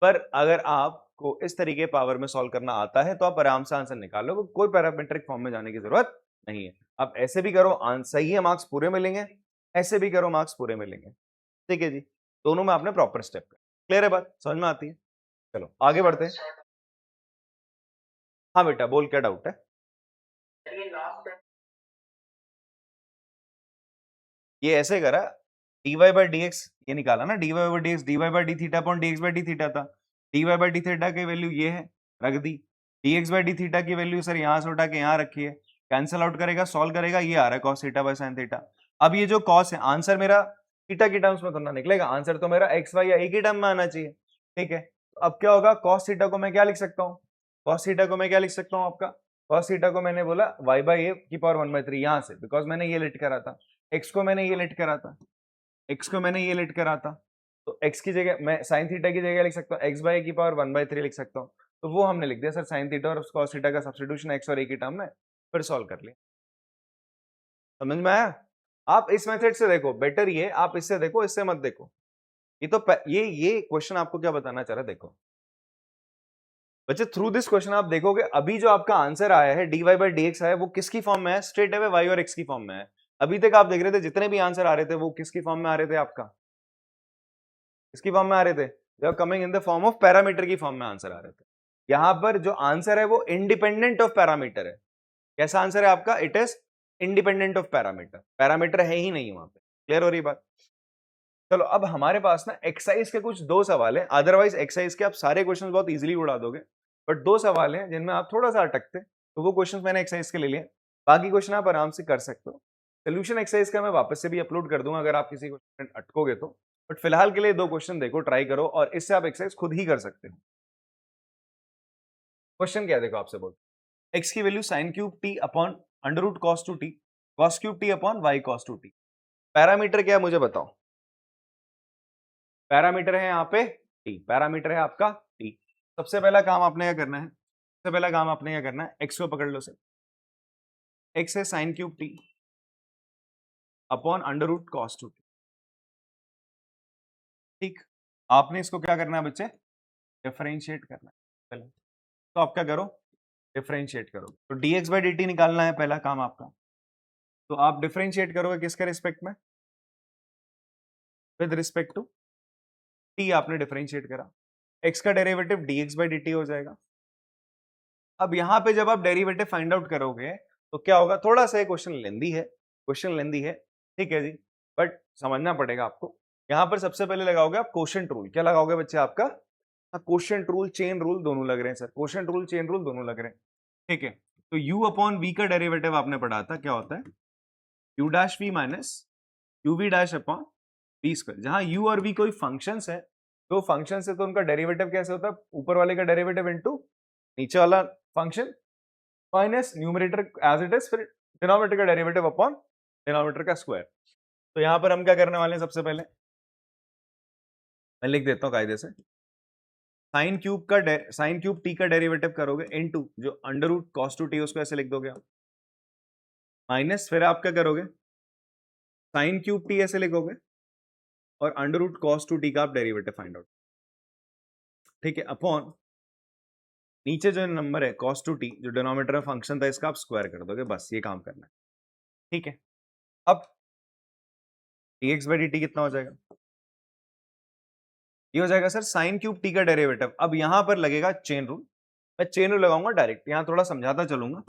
पर अगर आपको इस तरीके पावर में सॉल्व करना आता है तो आप आराम से आंसर निकालो, कोई पैरामीट्रिक फॉर्म में जाने की जरूरत नहीं है। आप ऐसे भी करो आंसर सही है, मार्क्स पूरे मिलेंगे, ऐसे भी करो मार्क्स पूरे मिलेंगे, ठीक है जी, दोनों में आपने प्रॉपर स्टेप कर। क्लियर है बात, समझ में आती है? चलो आगे बढ़ते हैं। हाँ बेटा बोल, क्या डाउट है? ये ऐसे करा, dy बाई डी एक्स ये निकाला ना, dy by d x, dy by d theta upon dx by d theta था, dy बाई डी थीटा की वैल्यू ये है, रख दी, dx बाई डी थीटा की वैल्यू सर यहाँ से उठा के यहाँ रखी है, कैंसिल आउट करेगा, सॉल्व करेगा, ये आ रहा है cos theta by sin theta. अब ये जो cos है, आंसर मेरा थीटा की टर्म्स में तो ना निकलेगा, आंसर तो मेरा एक्स वाई या एक ही टर्म में आना चाहिए, ठीक है। तो अब क्या होगा, cos थीटा को मैं क्या लिख सकता हूँ, cos थीटा को मैं क्या लिख सकता हूँ आपका, cos थीटा को मैंने बोला y बाई ए की पावर 1/3 यहाँ से, बिकॉज मैंने ये लेट करा था, x को मैंने ये लेट करा था, x को मैंने ये लेट करा था, तो x की जगह मैं sin थीटा की जगह लिख सकता हूँ x बाई की पावर 1/3 लिख सकता हूँ, तो वो हमने लिख दिया सर sin थीटा और cos थीटा का सब्स्टिट्यूशन x और a की टर्म में, फिर सॉल्व कर लिया। समझ में आया? आप इस मेथड से देखो, बेटर ये आप इससे देखो, इससे मत देखो। ये तो ये क्वेश्चन आपको क्या बताना चाह रहा है, देखो बच्चे, थ्रू दिस क्वेश्चन आप देखोगे अभी जो आपका आंसर आया है dy बाई डी एक्स आया, वो किसकी फॉर्म में है, स्ट्रेट अवे y और x की फॉर्म में है। अभी तक आप देख रहे थे जितने भी आंसर आ रहे थे वो किसकी फॉर्म में आ रहे थे, आपका किसकी फॉर्म में आ रहे थे, जब coming in the form of parameter की फॉर्म में आंसर आ रहे थे। यहां पर जो आंसर है वो इंडिपेंडेंट ऑफ पैरामीटर है। कैसा आंसर है आपका, it is independent of parameter, parameter है ही नहीं वहां पे। क्लियर हो रही बात? चलो अब हमारे पास ना एक्सरसाइज के कुछ दो सवाल हैं, अदरवाइज एक्सरसाइज के आप सारे क्वेश्चन बहुत इजीली उड़ा दोगे, बट दो सवाल हैं जिनमें आप थोड़ा सा अटकते, तो वो क्वेश्चन मैंने एक्सरसाइज के ले लिए, बाकी क्वेश्चन आप आराम से कर सकते हो। सोल्यूशन एक्सरसाइज का मैं वापस से भी अपलोड कर दूंगा अगर आप किसी क्वेश्चन अटकोगे तो, बट फिलहाल के लिए दो क्वेश्चन देखो, ट्राई करो, और इससे आप एक्सरसाइज खुद ही कर सकते हो। क्वेश्चन क्या है देखो, आपसे बोल, एक्स की value sine cube t upon under root cos two t, cos cube t upon y cos two t, parameter क्या है मुझे बताओ, पैरामीटर है यहाँ पे टी, पैरामीटर है आपका टी। सबसे पहला काम आपने क्या करना है, सबसे पहला काम आपने क्या करना है, एक्स को पकड़ लो सर, एक्स है sine cube t upon under root cos two t, ठीक। आपने इसको क्या करना है बच्चे, डिफरेंशिएट करना है पहले, तो आप क्या करो, डिफरेंशिएट करो, तो dx बाई dt निकालना है पहला काम आपका, तो आप डिफरेंशिएट करोगे किसके रिस्पेक्ट में, विद रिस्पेक्ट टू t आपने डिफरेंशिएट करा, x का डेरिवेटिव dx बाई dt हो जाएगा। अब यहां पे जब आप डेरिवेटिव फाइंड आउट करोगे तो क्या होगा, थोड़ा सा क्वेश्चन लेंदी है, ठीक है जी, बट समझना पड़ेगा आपको। यहाँ पर सबसे पहले लगाओगे आप कोशेंट रूल। क्या लगाओगे बच्चे आपका, कोशेंट रूल, चेन रूल दोनों लग रहे हैं sir, quotient rule chain rule दोनों लग रहे हैं, ठीक है। तो u अपॉन v का डेरिवेटिव आपने पढ़ा था, क्या होता है u dash v minus uv dash upon v square. जहां u और v कोई फंक्शंस है, तो फंक्शंस है तो उनका डेरिवेटिव कैसे होता है, ऊपर वाले का डेरिवेटिव इनटू नीचे वाला function minus numerator as it is, फिर डिनोमिनेटर का डेरिवेटिव अपॉन डिनोमिनेटर का स्क्वायर। तो यहां पर हम क्या करने वाले हैं, सबसे पहले मैं लिख देता हूं कायदे से, साइन क्यूब टी का डेरिवेटिव करोगे इनटू जो under root cos two t, उसको ऐसे लिख दोगे आप, माइनस फिर आप क्या करोगे, साइन क्यूब टी ऐसे लिखोगे और under root cos two t का आप डेरिवेटिव फाइंड आउट, ठीक है, अपॉन नीचे जो नंबर है कॉस टू टी, जो डिनोमिनेटर में फंक्शन था इसका आप स्क्वायर कर दोगे, बस ये काम करना है, ठीक है। अब dx बाई dt कितना हो जाएगा, ये हो जाएगा सर साइन क्यूब टी का डेरिवेटिव। अब यहां पर लगेगा चेन रूल, मैं चेन रूल लगाऊंगा डायरेक्ट, यहां थोड़ा समझाता चलूंगा।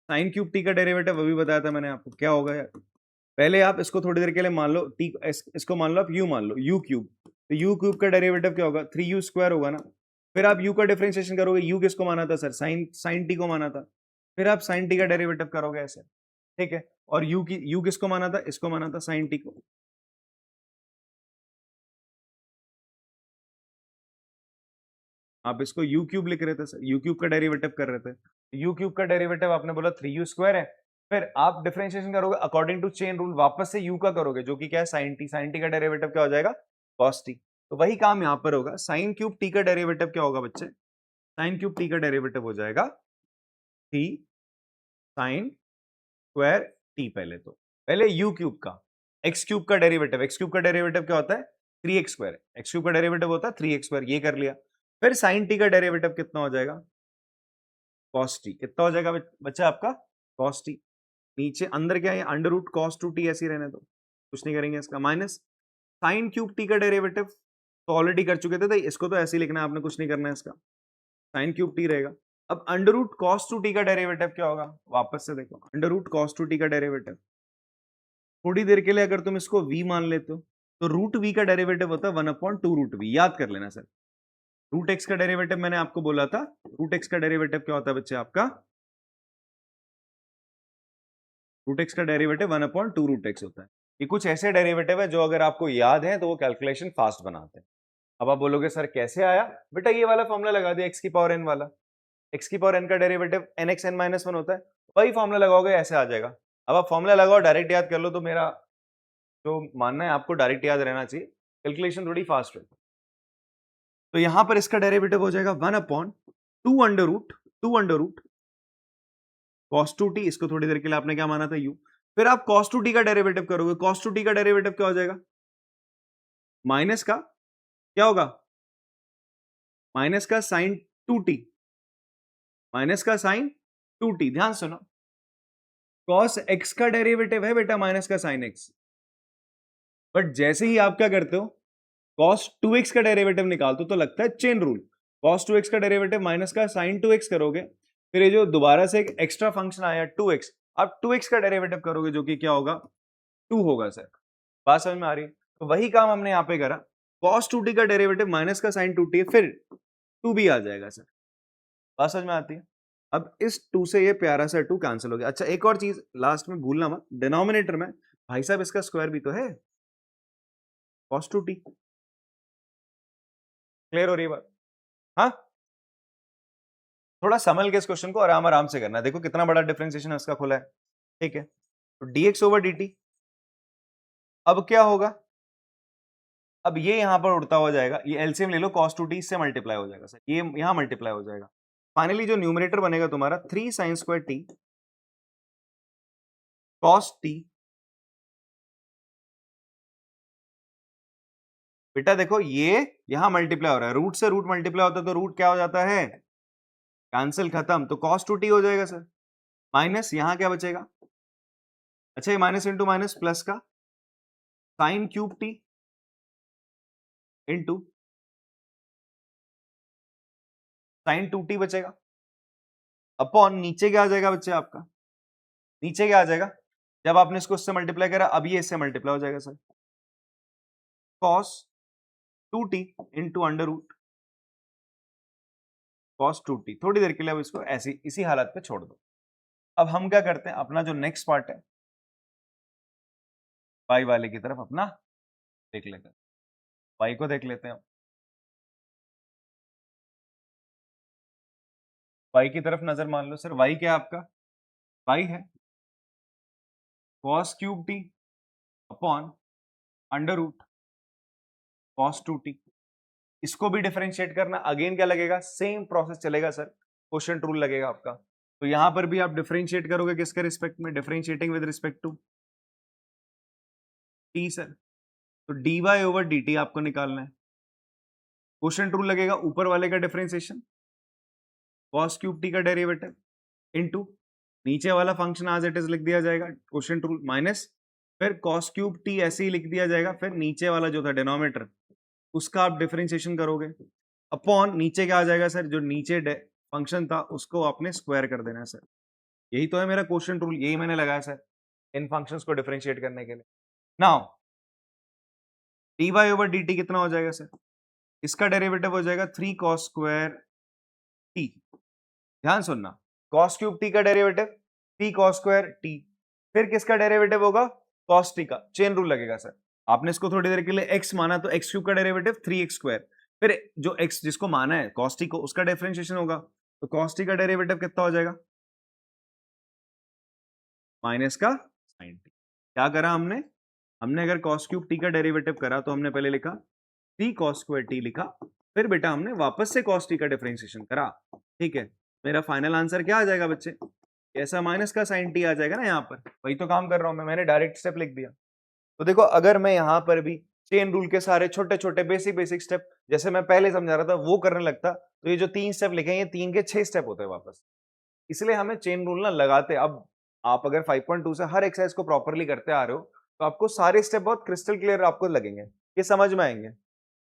साइन क्यूब टी का डेरिवेटिव अभी बताया था मैंने आपको, क्या होगा यार, पहले आप इसको थोड़ी देर के लिए मान लो टी, इसको मान लो आप यू मान लो, यू क्यूब, तो यू क्यूब का डेरिवेटिव क्या होगा, 3u स्क्वायर होगा ना। फिर आप u का डिफरेंशिएशन करोगे, u किसको माना था सर, साइन साइन टी को माना था, फिर आप साइन टी का डेरिवेटिव करोगे ऐसे, ठीक है। और u किसको माना था, इसको माना था साइन टी को। आप इसको u क्यूब लिख रहे थे सर, u क्यूब का डेरिवेटिव कर रहे थे, u क्यूब का डेरिवेटिव आपने बोला 3u स्क्वायर है, फिर आप डिफरेंशिएशन करोगे अकॉर्डिंग टू चेन रूल, वापस से u का करोगे जो कि क्या है साइन टी का डेरिवेटिव क्या हो जाएगा, cos टी। तो वही काम यहां पर होगा, साइन क्यूब टी का डेरिवेटिव क्या होगा बच्चे, साइन क्यूब टी का डेरिवेटिव हो जाएगा 3 साइन स्क्वायर टी। पहले u क्यूब का, x क्यूब का डेरिवेटिव, x क्यूब का डेरिवेटिव क्या होता है 3x स्क्वायर, x क्यूब का डेरिवेटिव होता है 3x स्क्वायर, ये कर लिया। फिर साइन टी का डेरिवेटिव कितना हो जाएगा, cos टी, कितना हो जाएगा बच्चा आपका cos टी। नीचे अंदर क्या है, under root cos two t ऐसे ही रहने दो, कुछ नहीं करेंगे इसका, माइनस साइन क्यूब टी का डेरिवेटिव तो ऑलरेडी कर चुके थे, तो इसको तो ऐसे ही लिखना है आपने, कुछ नहीं करना है इसका, साइन क्यूब टी रहेगा। अब under root cos two t का डेरिवेटिव क्या होगा, वापस से देखो, under root cos two t का डेरिवेटिव, थोड़ी देर के लिए अगर तुम इसको v मान लेते हो, तो रूट v का डेरिवेटिव होता है 1/2 रूट v, याद कर लेना सर। रूट x का डेरिवेटिव मैंने आपको बोला था, रूट x का डेरिवेटिव क्या होता है बच्चे आपका, रूट एक्स का डेरिवेटिव 1/2 रूट एक्स होता है। ये कुछ ऐसे डेरिवेटिव है जो अगर आपको याद है तो वो कैलकुलेशन फास्ट बनाते हैं। अब आप बोलोगे सर कैसे आया, बेटा ये वाला फॉर्मूला लगा दिया, एक्स की पावर एन वाला, एक्स की पावर एन का derivative n x n minus one होता है, वही फॉर्मूला लगाओगे ऐसे आ जाएगा। अब आप फॉर्मूला लगाओ, डायरेक्ट याद कर लो, तो मेरा जो मानना है आपको डायरेक्ट याद रहना चाहिए, कैलकुलेशन थोड़ी फास्ट है। तो यहां पर इसका डेरिवेटिव हो जाएगा 1/2 cos टू टी, इसको थोड़ी देर के लिए आपने क्या माना था u, फिर आप cos टू टी का डेरिवेटिव करोगे, cos टू टी का डेरिवेटिव क्या हो जाएगा, माइनस का क्या होगा, माइनस का साइन टू टी, माइनस का साइन टू टी। ध्यान सुनो, cos x का डेरिवेटिव है बेटा माइनस का साइन x, बट जैसे ही आप क्या करते हो cos 2x का डेरिवेटिव निकालते हो तो लगता है चेन रूल, cos 2x का डेरिवेटिव माइनस का साइन 2x करोगे, फिर ये जो दोबारा से एक एक्स्ट्रा फंक्शन आया 2x, आप 2x का डेरिवेटिव करोगे जो कि क्या होगा 2 होगा सर। बात समझ में आ रही है, तो वही काम हमने यहाँ पे करा, cos 2t का डेरिवेटिव माइनस का साइन 2t है, फिर 2 भी आ जाएगा सर। बात समझ में आती है। अब इस 2 से ये प्यारा सा 2 कैंसिल हो गया। अच्छा एक और चीज लास्ट में भूलना मत, डिनोमिनेटर में भाई साहब इसका स्क्वायर भी तो है, cos 2t। क्लियर हो रही है बात, हाँ थोड़ा संभल के इस क्वेश्चन को आराम आराम से करना है, देखो कितना बड़ा डिफरेंशिएशन इसका खुला है, ठीक है। तो dx ओवर dt, अब क्या होगा, अब ये यहां पर उड़ता हो जाएगा, ये एलसीएम ले लो, cos 2t इससे मल्टीप्लाई हो जाएगा सर, ये यहां मल्टीप्लाई हो जाएगा, फाइनली जो न्यूमरेटर बनेगा तुम्हारा 3 sin square t cos t। बेटा देखो ये यहां मल्टीप्लाई हो रहा है, रूट से रूट मल्टीप्लाई होता है तो रूट क्या हो जाता है, कैंसिल, खत्म, तो cos 2t हो जाएगा सर, माइनस यहां क्या बचेगा, अच्छा ये माइनस इंटू माइनस प्लस का sign cube t into sign 2t बचेगा, अपॉन नीचे क्या आ जाएगा बच्चे आपका नीचे क्या आ जाएगा, जब आपने इसको इससे मल्टीप्लाई करा अब ये इससे मल्टीप्लाई हो जाएगा sir, cos 2t into under root cos 2t। थोड़ी देर के लिए अब इसको ऐसी इसी हालत पे छोड़ दो। अब हम क्या करते हैं, अपना जो नेक्स्ट पार्ट है y वाले की तरफ अपना देख लेते हैं, y को देख लेते हैं। y की तरफ नजर मान लो सर, y क्या है आपका, y है cos cube t upon under root cos 2t। इसको भी डिफरेंशिएट करना, अगेन क्या लगेगा, सेम प्रोसेस चलेगा सर, क्वोशिएंट रूल लगेगा आपका। तो यहां पर भी आप डिफरेंशिएट करोगे किसके रिस्पेक्ट में, differentiating with respect to t sir. तो dy ओवर dt आपको निकालना है, क्वोशिएंट रूल लगेगा, ऊपर वाले का डिफरेंशिएशन cos क्यूब t का डेरिवेटिव इनटू नीचे वाला फंक्शन एज इट इज लिख दिया जाएगा, क्वोशिएंट रूल माइनस फिर cos क्यूब t ऐसे ही लिख दिया जाएगा, फिर नीचे वाला जो था डिनोमिनेटर उसका आप डिफरेंशिएशन करोगे अपॉन नीचे क्या आ जाएगा सर, जो नीचे फंक्शन था उसको आपने स्क्वायर कर देना है सर। यही तो है मेरा क्वोशिएंट रूल, यही मैंने लगाया सर इन फंक्शंस को डिफरेंशिएट करने के लिए। नाउ dy ओवर dt कितना हो जाएगा सर, इसका डेरिवेटिव हो जाएगा 3 cos स्क्वायर t। ध्यान सुनना, cos क्यूब t का डेरिवेटिव 3 cos स्क्वायर t, फिर किसका डेरिवेटिव होगा, cos t का, चेन रूल लगेगा सर। आपने इसको थोड़ी देर के लिए x माना तो x क्यूब का डेरिवेटिव 3x स्क्वायर, फिर जो x जिसको माना है cos t को उसका डिफरेंशिएशन होगा, तो cos t का डेरिवेटिव कितना हो जाएगा, माइनस का sin t। क्या करा हमने, हमने अगर cos क्यूब t का डेरिवेटिव करा तो हमने पहले लिखा 3 cos स्क्वायर t लिखा, फिर बेटा हमने वापस से cos t का डिफरेंशिएशन करा, ठीक है। मेरा फाइनल आंसर क्या आ जाएगा बच्चे, ऐसा माइनस का sin t आ जाएगा ना, यहाँ पर वही तो काम कर रहा हूं मैं, मैंने डायरेक्ट स्टेप लिख दिया। तो देखो अगर मैं यहाँ पर भी चेन रूल के सारे छोटे छोटे बेसिक स्टेप जैसे मैं पहले समझा रहा था वो करने लगता, तो ये जो 3 स्टेप लिखे ये 3 के 6 स्टेप होते हैं वापस। इसलिए हमें चेन रूल ना लगाते, अब आप अगर 5.2 से हर एक्सरसाइज को प्रॉपरली करते आ रहे हो तो आपको सारे स्टेप बहुत क्रिस्टल क्लियर आपको लगेंगे, ये समझ में आएंगे,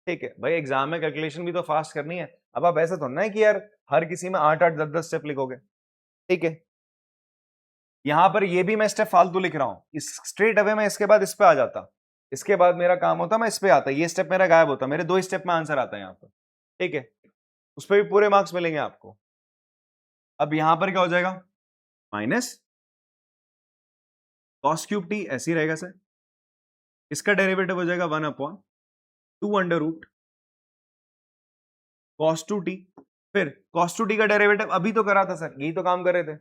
ठीक है भाई। एग्जाम में कैलकुलेशन भी तो फास्ट करनी है, अब आप ऐसा थोड़ा ना है कि यार हर किसी में 8-8 10-10 स्टेप लिखोगे, ठीक है। यहां पर ये भी मैं स्टेप फालतू लिख रहा हूं, इस स्ट्रेट अवे मैं इसके बाद इस पे आ जाता, इसके बाद मेरा काम होता मैं इस पे आता, ये स्टेप मेरा गायब होता, मेरे 2 स्टेप में आंसर आता है यहाँ पर, ठीक है। उस पर भी पूरे मार्क्स मिलेंगे आपको। अब यहां पर क्या हो जाएगा, माइनस cos क्यूब t ऐसे ही रहेगा सर, इसका डेरिवेटिव हो जाएगा 1/2 अंडर रूट cos 2t, फिर cos 2t का डेरिवेटिव अभी तो करा था सर, यही तो काम कर रहे थे,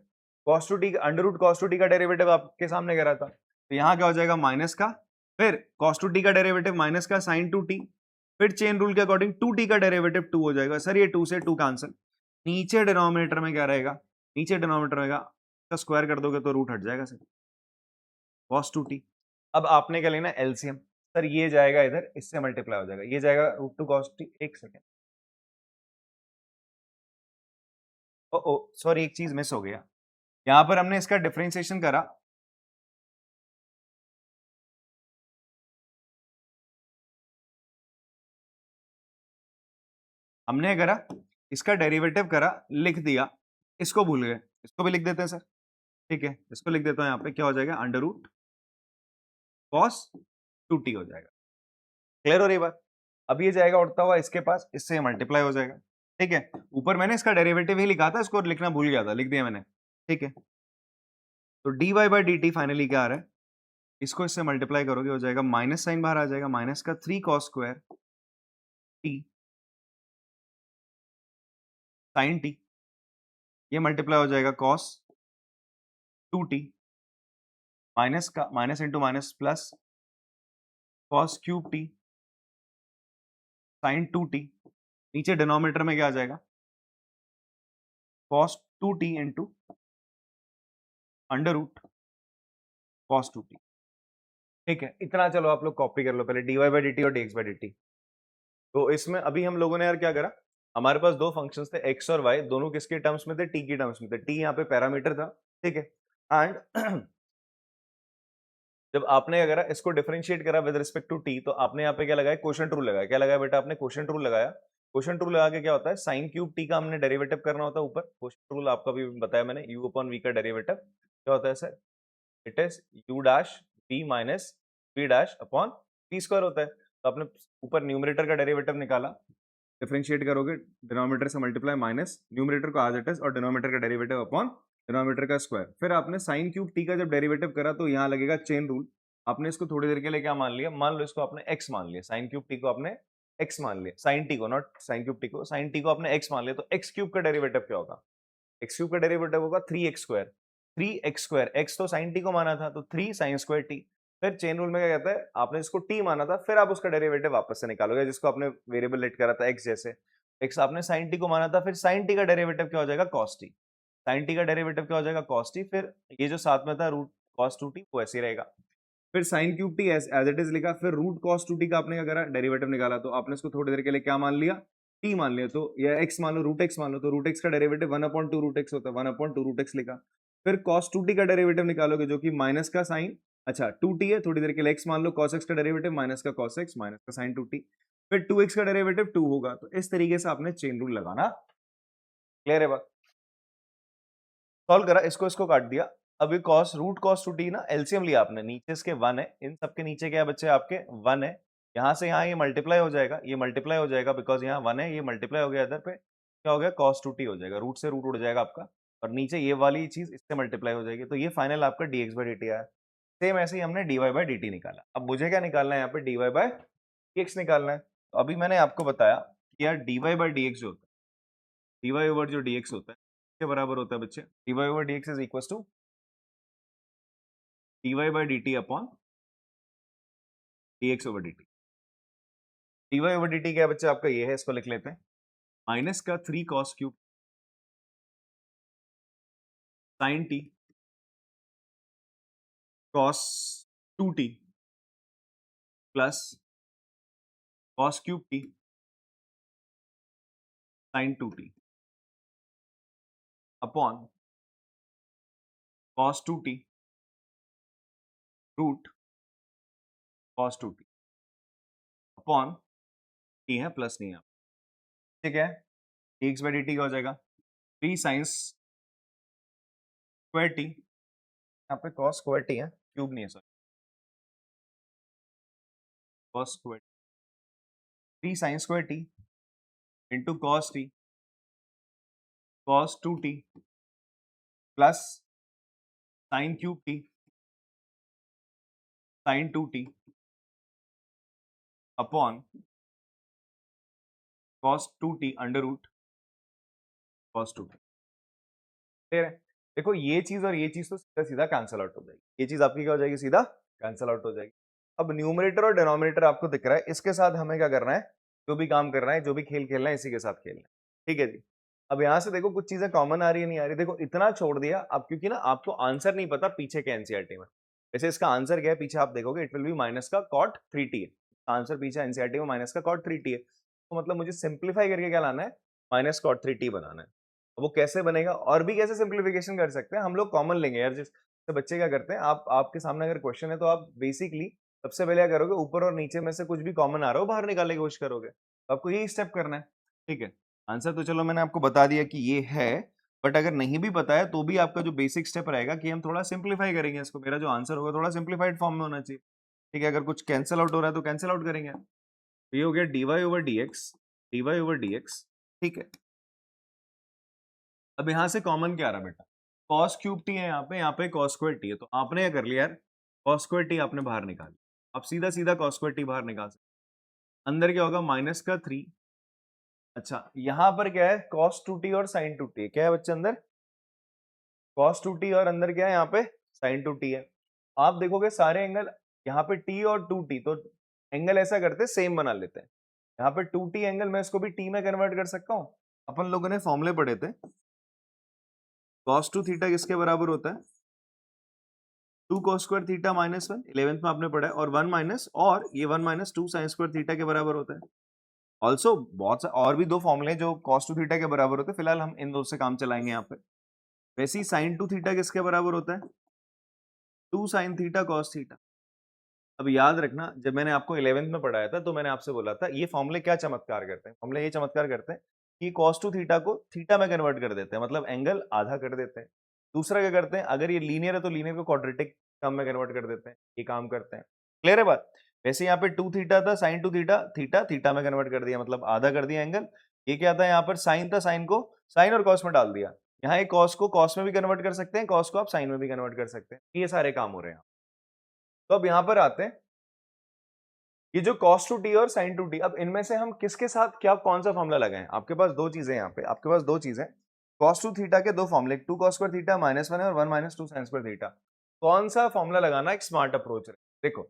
cos 2t under root cos 2t का डेरिवेटिव आपके सामने करा था, तो यहां क्या हो जाएगा माइनस का, फिर cos 2t का डेरिवेटिव माइनस का sin 2t, फिर चेन रूल के अकॉर्डिंग 2t का डेरिवेटिव 2 हो जाएगा सर, ये 2 से 2 कैंसिल, नीचे डिनोमिनेटर में क्या रहेगा, नीचे डिनोमिनेटर रहेगा तो स्क्वायर कर दोगे तो रूट हट जाएगा सर, cos 2t। अब आपने क्या लेना एलसीएम सर, ये जाएगा इधर इससे मल्टीप्लाई हो जाएगा, ये जाएगा रूट 2 cos t, एक सेकेंड, ओ सॉरी एक चीज मिस हो गया, यहां पर हमने इसका डिफरेंशिएशन करा, हमने करा इसका डेरिवेटिव करा लिख दिया, इसको भूल गए, इसको भी लिख देते हैं सर, ठीक है। इसको लिख देता हूं, यहाँ पे क्या हो जाएगा अंडर रूट cos 2t हो जाएगा, क्लियर हो रही बात। अब ये जाएगा उड़ता हुआ इसके पास, इससे मल्टीप्लाई हो जाएगा, ठीक है। ऊपर मैंने इसका डेरिवेटिव ही लिखा था, इसको लिखना भूल गया था, लिख दिया मैंने, ठीक है। तो dy बाई dt फाइनली क्या आ रहा है, इसको इससे मल्टीप्लाई करोगे हो जाएगा माइनस साइन बाहर आ जाएगा, माइनस का 3 cos square t sin t, ये मल्टीप्लाई हो जाएगा cos 2t माइनस का minus into minus plus cos cube t sin 2t, नीचे डिनोमिनेटर में क्या आ जाएगा cos 2t into under root cos 2t, ठीक है। इतना चलो आप लोग कॉपी कर लो पहले, dy बाई dt और dx बाई dt। तो इसमें अभी हम लोगों ने यार क्या करा, हमारे पास दो फंक्शंस थे x और y, दोनों किसके टर्म्स में थे, t की टर्म्स में थे, t यहाँ पे पैरामीटर था, ठीक है। एंड जब आपने अगर इसको डिफरेंशिएट करा विद रिस्पेक्ट टू t, तो आपने यहाँ पे क्या लगाया, क्वोशिएंट रूल लगाया, क्या लगाया बेटा आपने, क्वोशिएंट रूल लगाया। क्वोशिएंट रूल लगा के क्या होता है, साइन क्यूब t का हमने डेरिवेटिव करना होता है ऊपर, क्वोशिएंट रूल आपका भी बताया मैंने, u अपॉन v का डेरिवेटिव क्या होता है sir, it is u dash b minus b dash upon b square होता है। तो आपने ऊपर न्यूमरेटर का डेरिवेटिव निकाला, डिफरेंशिएट करोगे डिनोमिनेटर से मल्टीप्लाई माइनस न्यूमरेटर को एज इट इज और डिनोमिनेटर का डेरिवेटिव अपॉन डिनोमिनेटर का स्क्वायर। फिर आपने साइन क्यूब टी का जब डेरिवेटिव करा तो यहाँ लगेगा चेन रूल। आपने इसको थोड़ी देर के लिए क्या मान लिया, मान लो इसको आपने एक्स मान लिया, साइन क्यूब टी को आपने एक्स मान लिया, साइन टी को, नॉट साइन क्यूब टी को, साइन टी को आपने एक्स मान लिया। तो एक्स क्यूब का डेरिवेटिव क्या होगा, एक्स क्यूब का डेरिवेटिव होगा 3x square, 3x square, x तो साइन टी को माना था तो 3 साइन स्क्वायर टी। फिर चेन रूल में क्या कहता है, आपने इसको टी माना था, फिर आप उसका डेरिवेटिव वापस से निकालोगे जिसको आपने वेरिएबल लेट करा था एक्स जैसे। एक्स आपने साइन टी को माना था, फिर साइन टी का डेरिवेटिव क्या हो जाएगा, कॉस टी। साइन टी का डेरिवेटिव क्या हो जाएगा, कॉस टी। फिर ये जो साथ में था रूट कॉस टू टी वो ऐसे ही रहेगा। फिर sine cube t as it is लिखा, फिर रूट कॉस टू टी का आपने क्या करा, डेरिवेटिव निकाला। तो आपने इसको थोड़ी देर के लिए क्या मान लिया, टी मान लिया। तो या एक्स मान लो, रूट एक्स मान लो, तो रूट एक्स का डेरिवेटिव 1/2 रूट एक्स होता है, 1/2 रूट एक्स लिखा। फिर कॉस टू टी का डेरिवेटिव निकालोगे जो कि माइनस का साइन, अच्छा 2t है, थोड़ी देर के लिए एक्स मान लो, cos x का डेरिवेटिव माइनस का cos x माइनस का sin 2t। फिर 2x का डेरिवेटिव 2 होगा। तो इस तरीके से आपने चेन रूल लगाना। क्लियर है बात, सॉल्व करा, इसको इसको काट दिया। अभी cos रूट cos 2t ना एलसीएम लिया आपने, नीचे इसके 1 है, इन सबके नीचे क्या बच्चे आपके 1 है, यहां से यहां ये मल्टीप्लाई हो जाएगा, ये मल्टीप्लाई हो जाएगा बिकॉज यहाँ 1 है, ये मल्टीप्लाई हो गया, इधर पे क्या हो गया cos 2t हो जाएगा, रूट से रूट उड़ जाएगा आपका, और नीचे ये वाली चीज इससे मल्टीप्लाई हो जाएगी। तो ये फाइनल आपका dx/dt आया। सेम ऐसे ही हमने dy/dt निकाला। अब मुझे क्या निकालना है, यहाँ पे dy/dx निकालना है। तो अभी मैंने आपको बताया कि यार dy/dx जो होता है, dy ओवर जो dx होता है के बराबर होता है बच्चे, dy/dx is equal to dy/dt upon dx/dt। dy/dt क्या है बच्चे आपका, ये है, इसको लिख लेते हैं, माइनस का 3 cos cube sin t cos 2t plus cos cube t sin 2t upon cos 2t root cos 2t अपॉन t है प्लस नहीं है, ठीक है। dx/dt क्या हो जाएगा, 3 sin स्क्वायर t, यहाँ पे cos स्क्वायर t है, क्यूब नहीं है sir, cos square 3 sin square t into cos t cos 2t plus sin cube t sin 2t upon cos 2t under root cos 2t। Clear है, देखो ये चीज और ये चीज तो सीधा सीधा कैंसिल आउट हो जाएगी, ये चीज आपकी क्या हो जाएगी, सीधा कैंसिल आउट हो जाएगी। अब न्यूमरेटर और डिनोमिनेटर आपको दिख रहा है, इसके साथ हमें क्या करना है, जो भी काम करना है, जो भी खेल खेलना है, इसी के साथ खेलना है, ठीक है जी। अब यहाँ से देखो कुछ चीजें कॉमन आ रही है नहीं आ रही, देखो इतना छोड़ दिया अब, क्योंकि ना आपको आंसर नहीं पता पीछे के एनसीईआरटी में। वैसे इसका आंसर क्या है, पीछे आप देखोगे इट विल बी माइनस का cot 3t है, आंसर पीछे एनसीईआरटी में माइनस का cot 3t है। तो मतलब मुझे सिंप्लीफाई करके क्या लाना है, माइनस cot 3t बनाना है। वो कैसे बनेगा, और भी कैसे सिंप्लीफिकेशन कर सकते हैं हम लोग, कॉमन लेंगे यार। जिससे बच्चे क्या करते हैं, आपके सामने अगर क्वेश्चन है तो आप बेसिकली सबसे पहले क्या करोगे, ऊपर और नीचे में से कुछ भी कॉमन आ रहा हो बाहर निकालने की कोशिश करोगे। तो आपको यही स्टेप करना है, ठीक है। आंसर तो चलो मैंने आपको बता दिया कि ये है, बट अगर नहीं भी पता है तो भी आपका जो बेसिक स्टेप रहेगा कि हम थोड़ा सिंप्लीफाई करेंगे इसको, मेरा जो आंसर होगा थोड़ा सिंप्लीफाइड फॉर्म में होना चाहिए, ठीक है। अगर कुछ कैंसिल आउट हो रहा है तो कैंसिल आउट करेंगे। तो ये हो गया dy/dx, ठीक है। अब यहाँ से कॉमन क्या आ रहा बेटा, cos क्यूब टी है, यहाँ पे cos स्क्वायर टी है। तो आपने क्या कर लिया यार, cos स्क्वायर टी आपने बाहर निकाल, अब सीधा सीधा cos स्क्वायर टी बाहर निकाल सकते। अंदर क्या होगा, माइनस का 3, अच्छा यहाँ पर क्या है cos 2t और sin 2t, क्या है बच्चे अंदर cos 2t और अंदर क्या है यहाँ पे sin 2t है। आप देखोगे सारे एंगल यहाँ पे t और 2t, तो एंगल ऐसा करते सेम बना लेते हैं। यहाँ पे 2t एंगल मैं इसको भी t में कन्वर्ट कर सकता हूँ। अपन लोगों ने फॉर्मूले पढ़े थे, cos 2 थीटा किसके बराबर होता है, 2 cos square theta minus 1, 11th में आपने पढ़ा है, और 1 माइनस, और ये 1 माइनस 2 sin स्क्वायर थीटा के बराबर होता है। ऑल्सो बहुत और भी दो फॉर्मूले जो cos 2 थीटा के बराबर होते हैं, फिलहाल हम इन दो से काम चलाएंगे यहाँ पे। वैसे ही sin 2 थीटा किसके बराबर होता है, 2 sin थीटा cos थीटा। अब याद रखना, जब मैंने आपको 11th में पढ़ाया था तो मैंने आपसे बोला था ये फॉर्मूले क्या चमत्कार करते हैं, फॉर्मूले ये चमत्कार करते हैं कि cos 2 थीटा को थीटा में कन्वर्ट कर देते हैं, मतलब एंगल आधा कर देते हैं। दूसरा क्या करते हैं, अगर ये लीनियर है तो लीनियर को क्वाड्रेटिक टर्म में कन्वर्ट कर देते हैं, ये काम करते हैं। क्लियर है बात? वैसे यहाँ पे 2 थीटा था, साइन 2 थीटा, थीटा थीटा में कन्वर्ट कर दिया, मतलब आधा कर दिया एंगल। ये क्या था, यहाँ पर साइन था, साइन को साइन और कॉस में डाल दिया। यहाँ एक कॉस को कॉस में भी कन्वर्ट कर सकते हैं, कॉस को आप साइन में भी कन्वर्ट कर सकते हैं, ये सारे काम हो रहे हैं। तो अब यहाँ पर आते हैं, ये जो cos टू टी और sin टू टी, अब इनमें से हम किसके साथ क्या कौन सा फॉर्मूला लगाएं? आपके पास दो चीजें, यहाँ पे आपके पास दो चीजें, cos टू थीटा के दो फॉर्मूले, 2 cos स्क्वायर थीटा -1 है और 1 - 2 sin स्क्वायर थीटा। कौन सा फॉर्मूला लगाना एक स्मार्ट अप्रोच है? देखो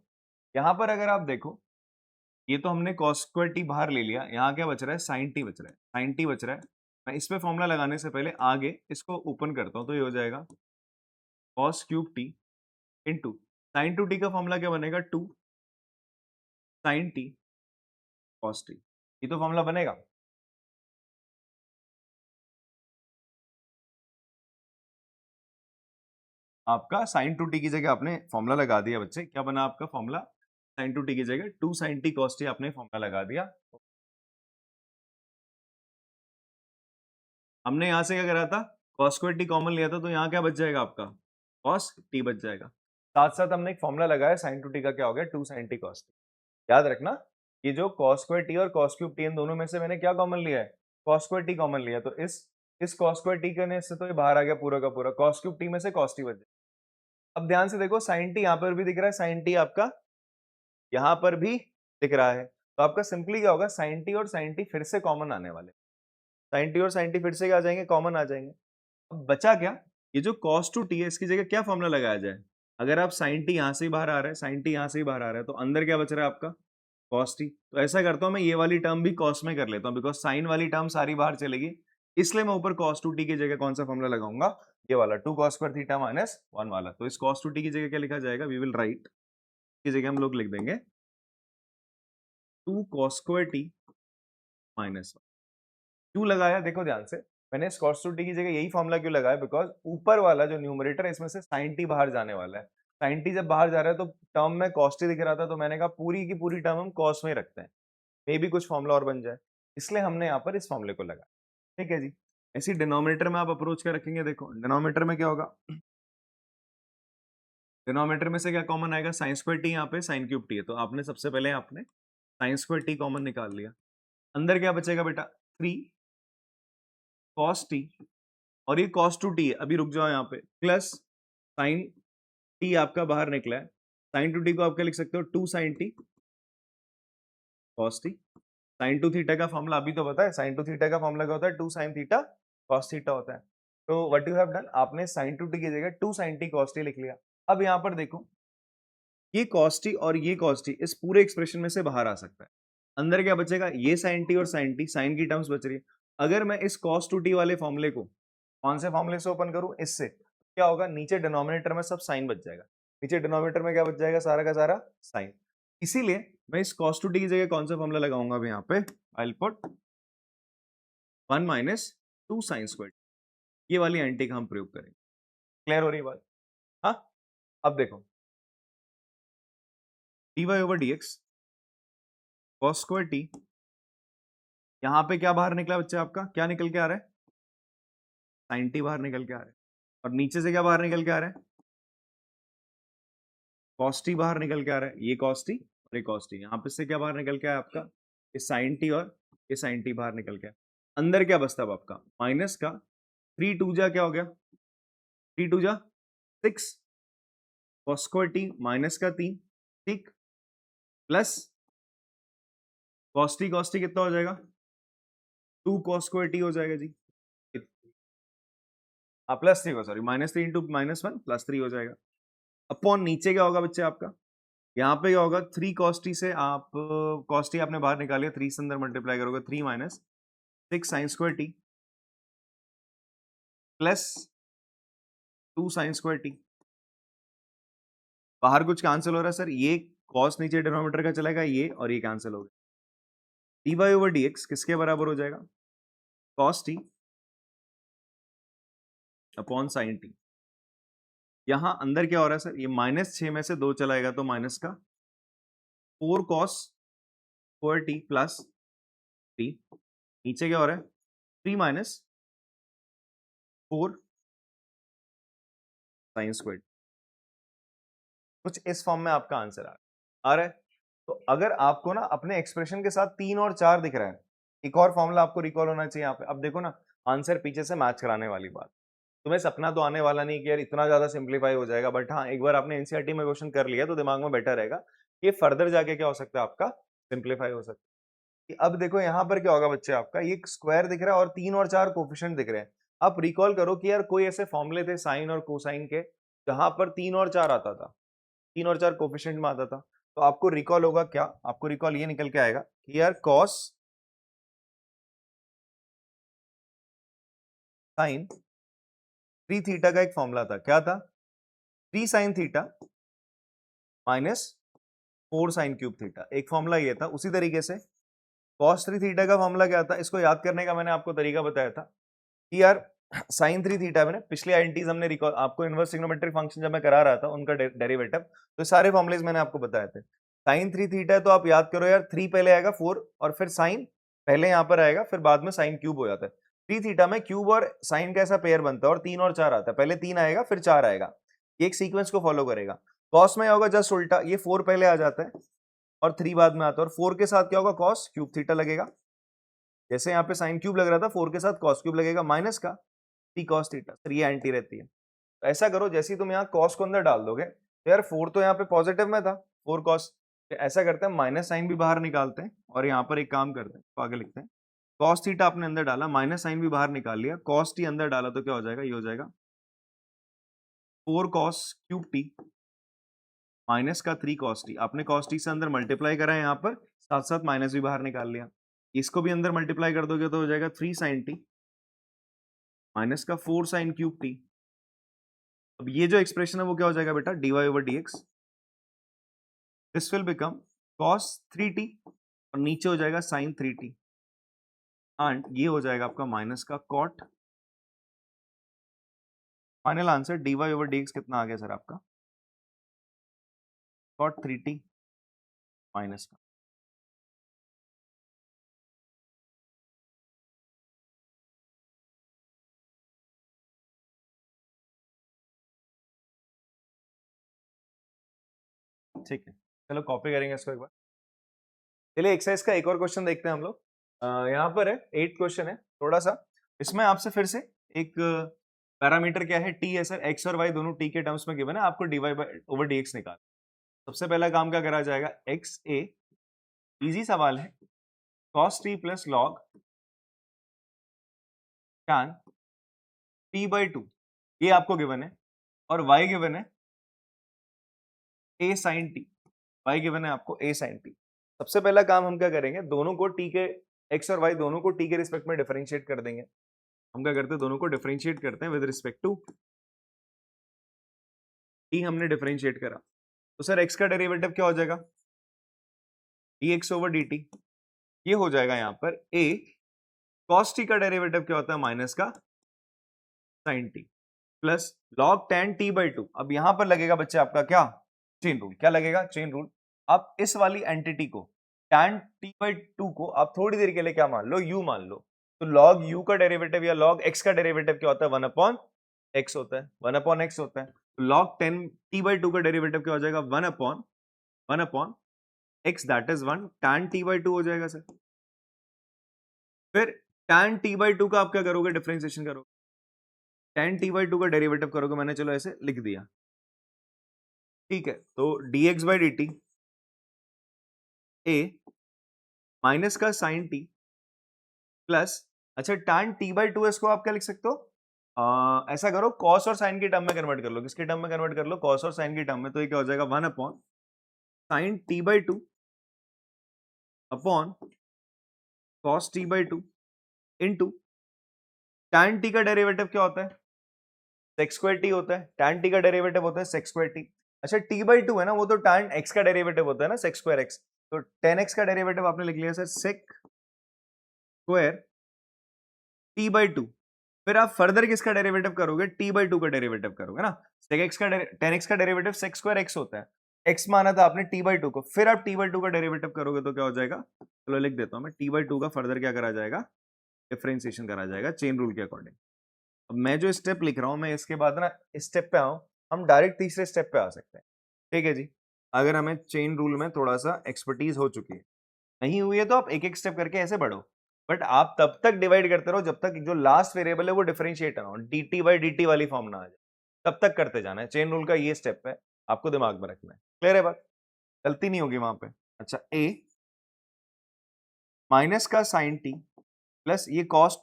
यहाँ पर अगर आप देखो, ये तो हमने cos स्क्वायर टी बाहर ले लिया, यहाँ क्या बच रहा है, sin टी बच रहा है, sin टी बच रहा है। मैं इस पे फॉर्मूला लगाने से पहले आगे इसको ओपन करता हूँ, तो ये हो जाएगा cos cube t into sin two t का फॉर्मूला क्या बनेगा, 2 sin टी cos टी, ये तो फॉर्मूला बनेगा। आपका साइन टू टी की जगह आपने फॉर्मूला लगा दिया बच्चे, क्या बना आपका फॉर्मूला, साइन टू टी की जगह 2 sin टी cos टी आपने फॉर्मूला लगा दिया। हमने यहां से क्या करा था, cos स्क्वायर टी कॉमन लिया था, तो यहाँ क्या बच जाएगा आपका, cos टी बच जाएगा। साथ साथ हमने एक फॉर्मूला लगाया साइन टू टी का, क्या हो गया, 2 sin टी cos टी। याद रखना, ये जो cos स्क्वायर टी और cos क्यूब टी, इन दोनों में से मैंने क्या कॉमन लिया है, cos स्क्वायर टी कॉमन लिया, तो इस cos स्क्वायर टी करने से तो ये बाहर आ गया पूरा का पूरा, cos क्यूब टी में से cos टी बच जाएगा। अब ध्यान से देखो, साइन टी यहाँ पर भी दिख रहा है, साइन टी आपका यहाँ पर भी दिख रहा है, तो आपका सिंपली क्या होगा, साइन टी और साइन टी फिर से कॉमन आने वाले, साइन टी और साइन टी फिर से क्या आ जाएंगे, कॉमन आ जाएंगे। अब बचा क्या, ये जो cos टू टी है, इसकी जगह क्या फॉर्मूला लगाया जाए? अगर आप साइन टी यहाँ से ही बाहर आ रहा है, साइन टी यहाँ से ही बाहर आ रहा है, तो अंदर क्या बच रहा है आपका, cos टी। तो ऐसा करता हूँ मैं, ये वाली टर्म भी cos में कर लेता हूँ, बिकॉज साइन वाली टर्म सारी बाहर चलेगी, इसलिए मैं ऊपर cos टू टी की जगह कौन सा फॉर्मूला लगाऊंगा, ये वाला 2 cos स्क्वायर थीटा -1 वाला। तो इस cos टू टी की जगह क्या लिखा जाएगा, वी विल राइट, की जगह हम लोग लिख देंगे 2 cos स्क्वायर टी -1। क्यों लगाया, देखो ध्यान से, मैंने इस cos टू टी की जगह यही फॉर्मूला क्यों लगाया, बिकॉज ऊपर वाला जो न्यूमरेटर है, इसमें से sin t बाहर जाने वाला है। sin t जब बाहर जा रहा है, तो टर्म में cos t दिख रहा था, तो मैंने कहा पूरी की पूरी टर्म हम cos में ही रखते हैं, मे भी कुछ फॉर्मूला और बन जाए, इसलिए हमने यहाँ पर इस फॉर्मूले को लगाया। ठीक है जी। ऐसी डिनोमिनेटर में आप अप्रोच कर रखेंगे, देखो डिनोमिनेटर में क्या होगा, डिनोमिनेटर में से क्या कॉमन आएगा, साइन स्क्वायर टी, यहाँ पे साइन क्यूब टी है, तो आपने सबसे पहले आपने साइन स्क्वायर टी कॉमन निकाल लिया, अंदर क्या बचेगा बेटा, 3 cos टी, और ये cos टू टी है, अभी रुक जाओ यहाँ पे, प्लस साइन टी आपका बाहर निकला है, साइन टू टी को आप क्या लिख सकते हो, 2 sin T cos T. Sign to theta का फॉर्मूला अभी तो पता है, साइन टू थीटा का फॉर्मूला क्या होता है, 2 sin थीटा cos थीटा होता है। तो व्हाट यू हैव डन, आपने साइन टू टी की जगह 2 sin टी cos टी लिख लिया। अब यहाँ पर देखो, ये cos टी और ये cos टी इस पूरे एक्सप्रेशन में से बाहर आ सकता है, अंदर क्या बचेगा, ये sin टी और sin टी, sin की टर्म्स बच रही है। अगर मैं इस cos टू टी वाले फॉर्मूले को कौन से फॉर्मूले से ओपन करूं, इससे क्या होगा, नीचे डिनोमिनेटर में सब साइन बच जाएगा, नीचे डिनोमिनेटर में क्या बच जाएगा, सारा का सारा साइन। इसीलिए मैं इस cos टू टी की जगह कौन सा फॉर्मूला लगाऊंगा अभी यहाँ पे, I will put 1 - 2 sin square, ये वाली एंटी का हम प्रयोग करेंगे। क्लियर हो रही बात? हाँ, अब देखो, dy over dx cos square T, यहाँ पे क्या बाहर निकला बच्चे, आपका क्या निकल के आ रहा है, sin टी बाहर निकल के आ रहा है, और नीचे से क्या बाहर निकल के आ रहा है, cos टी बाहर निकल के आ रहा है, ये cos टी और ये cos टी, यहाँ पे से क्या बाहर निकल के आया आपका, ये sin टी और ये sin टी बाहर निकल के आया। अंदर क्या बचता है आपका, माइनस का 3 2 जा क्या हो गया, 3 2 जा 6 cos स्क्वायर टी माइनस का 3, ठीक, प्लस cos टी कितना हो जाएगा, 2 cos स्क्वायर टी हो जाएगा जी, प्लस 3 सॉरी, -3 इंटू -1 +3 हो जाएगा। अपॉन नीचे क्या होगा बच्चे आपका, यहाँ पे क्या होगा, 3 cos t से आप cos t आपने बाहर निकालिया, 3 से अंदर मल्टीप्लाई करोगे, 3 - 6 sin square T plus 2 sin square T. बाहर कुछ कैंसिल हो रहा है सर, ये cos नीचे डिनोमिनेटर का चलेगा, ये और ये कैंसिल हो गया, dy ओवर dx किसके बराबर हो जाएगा, cos t upon sin t। यहाँ अंदर क्या हो रहा है सर, ये -6 में से 2 चलाएगा, तो माइनस का 4 cos square T plus T, नीचे क्या हो रहा है, 3 - 4 sin स्क्वायर। कुछ इस फॉर्म में आपका आंसर आ रहा है। तो अगर आपको ना अपने एक्सप्रेशन के साथ 3 और 4 दिख रहा है, एक और फॉर्मूला आपको रिकॉल होना चाहिए यहाँ पे। अब देखो ना, आंसर पीछे से मैच कराने वाली बात। तुम्हें सपना तो आने वाला नहीं कि यार इतना ज्यादा सिंप्लीफाई हो जाएगा, बट हाँ, एक बार आपने एनसीईआरटी में क्वेश्चन कर लिया तो दिमाग में बेटर रहेगा कि फर्दर जाके क्या हो सकता है, आपका सिंप्लीफाई हो सकता है। कि अब देखो यहाँ पर क्या होगा बच्चे, आपका ये स्क्वायर दिख रहा है और 3 और 4 कोफिशिएंट दिख रहे हैं। आप रिकॉल करो कि यार कोई ऐसे फॉर्मूले थे साइन और कोसाइन के जहां पर 3 और 4 आता था, 3 और 4 कोफिशिएंट में आता था। तो आपको रिकॉल होगा क्या, आपको रिकॉल ये निकल के आएगा कि यार कॉस साइन 3 थीटा का एक फॉर्मूला था, क्या था, 3 sine theta minus 4 sign cube theta, एक फॉर्मूला ये था। उसी तरीके से cos 3 थीटा का फॉर्मूला क्या था, इसको याद करने का मैंने आपको तरीका बताया था कि यार साइन 3 थीटा में पिछले आइडेंटिटीज हमने रिकॉल, आपको इनवर्स ट्रिग्नोमेट्रिक फंक्शन जब मैं करा रहा था उनका डेरिवेटिव, तो सारे फॉर्मुलेज मैंने आपको बताए थे। साइन 3 थीटा है तो आप याद करो यार, 3 पहले आएगा 4 और फिर साइन पहले यहां पर आएगा, फिर बाद में साइन क्यूब हो जाता है। 3 थीटा में क्यूब और साइन का ऐसा पेयर बनता है और 3 और 4 आता है, पहले 3 आएगा फिर 4 आएगा, ये एक सीक्वेंस को फॉलो करेगा। कॉस में होगा जस्ट उल्टा, ये 4 पहले आ जाता है और 3 बाद में आता है, और 4 के साथ क्या होगा, कॉस क्यूब थीटा लगेगा। जैसे यहाँ पे साइन क्यूब लग रहा था, 4 के साथ कॉस क्यूब लगेगा माइनस का टी कॉस थीटा, सर ये एंटी रहती है। तो ऐसा करो, जैसे ही तुम यहाँ कॉस को अंदर डाल दोगे तो यार 4 तो यहाँ पे पॉजिटिव में था, 4 कॉस, तो ऐसा करते हैं माइनस साइन भी बाहर निकालते हैं और यहाँ पर एक काम करते हैं, तो आगे लिखते हैं कॉस थीटा आपने अंदर डाला, माइनस साइन भी बाहर निकाल लिया, कॉस टी अंदर डाला तो क्या हो जाएगा, ये हो जाएगा 4 कॉस क्यूब टी माइनस का 3 कॉस टी। आपने कॉस टी से अंदर मल्टीप्लाई करा है यहाँ पर, साथ साथ माइनस भी बाहर निकाल लिया, इसको भी अंदर मल्टीप्लाई कर दोगे तो हो जाएगा 3 साइन टी माइनस का 4 साइन क्यूब टी। अब ये जो एक्सप्रेशन है वो क्या हो जाएगा बेटा, dy over dx, this will become cos 3t और नीचे हो जाएगा sin 3t एंड ये हो जाएगा आपका माइनस का cot। Final answer dy over dx कितना आ गया सर आपका, cot 3t माइनस का। ठीक है, चलो कॉपी करेंगे इसको एक बार। चलिए एक्सरसाइज का एक और क्वेश्चन देखते हैं हम लोग। यहाँ पर है 8th क्वेश्चन है थोड़ा सा, इसमें आपसे फिर से एक पैरामीटर क्या है, टी है सर, एक्स और वाई दोनों टी के टर्म्स में गिवन है, आपको dy ओवर dx निकाल। सबसे पहला काम क्या करा जाएगा, एक्स ए, इजी सवाल है, cos t plus log tan t by 2, ये आपको गिवन है, और y गिवन है a sin t, y given है आपको a sin t। सबसे पहला काम हम क्या करेंगे, दोनों को t के, x और y दोनों को t के रिस्पेक्ट में डिफरेंशिएट कर देंगे। हम क्या करते हैं, दोनों को डिफरेंशिएट करते हैं विद रिस्पेक्ट टू t, हमने डिफरेंशिएट करा तो सर x का डेरिवेटिव क्या हो जाएगा, dx ओवर dt, ये हो जाएगा यहाँ पर a cos t का डेरिवेटिव क्या होता है, माइनस का sin t plus log tan t by 2। अब यहां पर लगेगा बच्चे आपका क्या, चेन रूल, क्या लगेगा, चेन रूल। आप इस वाली एंटिटी को tan t बाई 2 को आप थोड़ी देर के लिए क्या मान लो, u मान लो, तो log u का डेरिवेटिव या log x का डेरिवेटिव क्या होता है, 1 अपॉन x होता है, 1 अपॉन x होता है। तो log 10 t बाई 2 का डेरिवेटिव क्या हो जाएगा, 1 upon x, that is 1, tan t by 2 हो जाएगा सर। फिर tan t बाई 2 का आप क्या करोगे, डिफरेंशिएशन करोगे, tan t बाई 2 का डेरिवेटिव करोगे, मैंने चलो ऐसे लिख दिया, ठीक है। तो dx by dt a minus का साइन t प्लस, अच्छा tan t बाई 2 इसको आप क्या लिख सकते हो, ऐसा करो cos और sin के टर्म में कन्वर्ट कर लो, किसके टर्म में कन्वर्ट कर लो, cos और sin के टर्म में, तो ये क्या हो जाएगा 1 upon sine t by 2 upon cos t by 2 into tan t का डेरिवेटिव क्या होता है, sec स्क्वायर t होता है, tan t का डेरिवेटिव होता है sec स्क्वायर t। अच्छा t बाई 2 है ना, वो तो tan x का डेरिवेटिव होता है ना, sec स्क्वायर x, तो tan x का डेरिवेटिव आपने लिख लिया sir sec square t by 2। फिर आप फर्दर किसका डेरिवेटिव करोगे, t बाई 2 का डेरिवेटिव करोगे ना, sec x का tan x का डेरिवेटिव sec स्क्वायर x होता है, x माना था आपने t बाई 2 को, फिर आप t बाई 2 का डेरिवेटिव करोगे तो क्या हो जाएगा, चलो लिख देता हूं मैं, t बाई 2 का फर्दर क्या करा जाएगा, डिफरेंशिएशन करा जाएगा चेन रूल के अकॉर्डिंग। अब मैं जो स्टेप लिख रहा हूं, मैं इसके बाद ना स्टेप पे आऊं, हम डायरेक्ट तीसरे स्टेप पे आ सकते हैं। ठीक है जी। अगर हमें चेन रूल में थोड़ा सा एक्सपर्टीज हो चुकी है, नहीं हुई है तो आप एक एक स्टेप करके ऐसे बढ़ो, बट आप तब तक डिवाइड करते रहो जब तक जो लास्ट वेरिएबल है वो डिफरेंशिएट ना हो, dt बाई dt वाली फॉर्म ना आ जाए, तब तक करते जाना है। चेन रूल का ये स्टेप है, आपको दिमाग में रखना है। क्लियर है बात? गलती नहीं होगी वहां पे। अच्छा, a माइनस का साइन t प्लस ये कॉस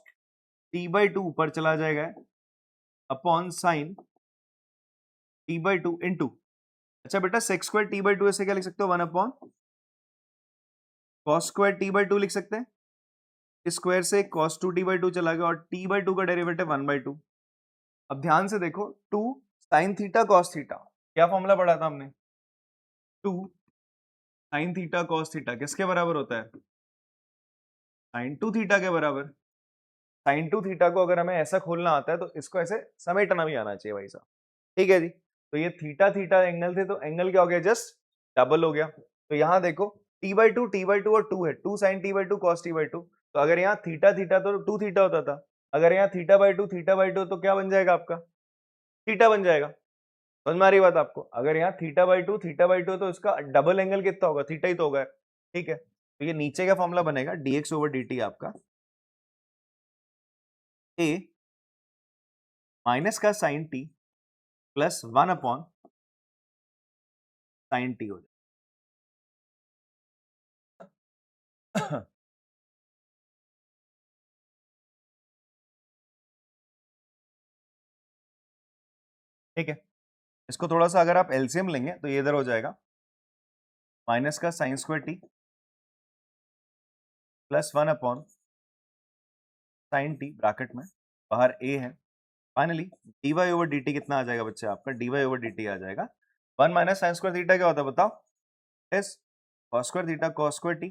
t बाई टू ऊपर चला जाएगा upon sine t by two into, अच्छा बेटा sex square t by to ऐसे क्या लिख सकते हो, 1 upon cos square t by to लिख सकते हैं। इस स्क्वायर से cos 2t बाई टू चला गया और t बाई टू का डेरिवेटिव 1 बाई टू। अब ध्यान से देखो, 2 साइन थीटा कॉस थीटा, क्या फॉर्मूला पढ़ा था हमने? 2 साइन थीटा कॉस थीटा किसके बराबर होता है? साइन 2 थीटा के बराबर। साइन 2 थीटा को अगर हमें ऐसा खोलना आता है तो इसको ऐसे समेटना भी आना चाहिए भाई साहब। ठीक है जी। तो ये थीटा थीटा एंगल थे, तो एंगल क्या हो गया? जस्ट डबल हो गया। तो यहां देखो t बाई टू और 2 है, 2 sine t by two cos t by two. तो अगर यहाँ थीटा थीटा तो 2 थीटा होता था, अगर यहाँ थीटा बाई टू तो क्या बन जाएगा आपका? थीटा बन जाएगा। समझ में आ रही बात आपको? अगर यहाँ थीटा बाई टू तो इसका डबल एंगल कितना होगा? थीटा ही तो होगा। ठीक है, तो ये नीचे का फॉर्मूला बनेगा dx ओवर dt आपका a माइनस का sine t plus 1 upon sine t हो जाएगा। ठीक है, इसको थोड़ा सा अगर आप एलसीएम लेंगे तो ये इधर हो जाएगा माइनस का sine square T plus 1 upon sign T, bracket में बाहर a है। फाइनली dy ओवर dt कितना आ जाएगा बच्चे? आपका dy ओवर dt आ जाएगा 1 माइनस साइन स्क्वायर थीटा क्या होता है बताओ? इस cos square theta cos square T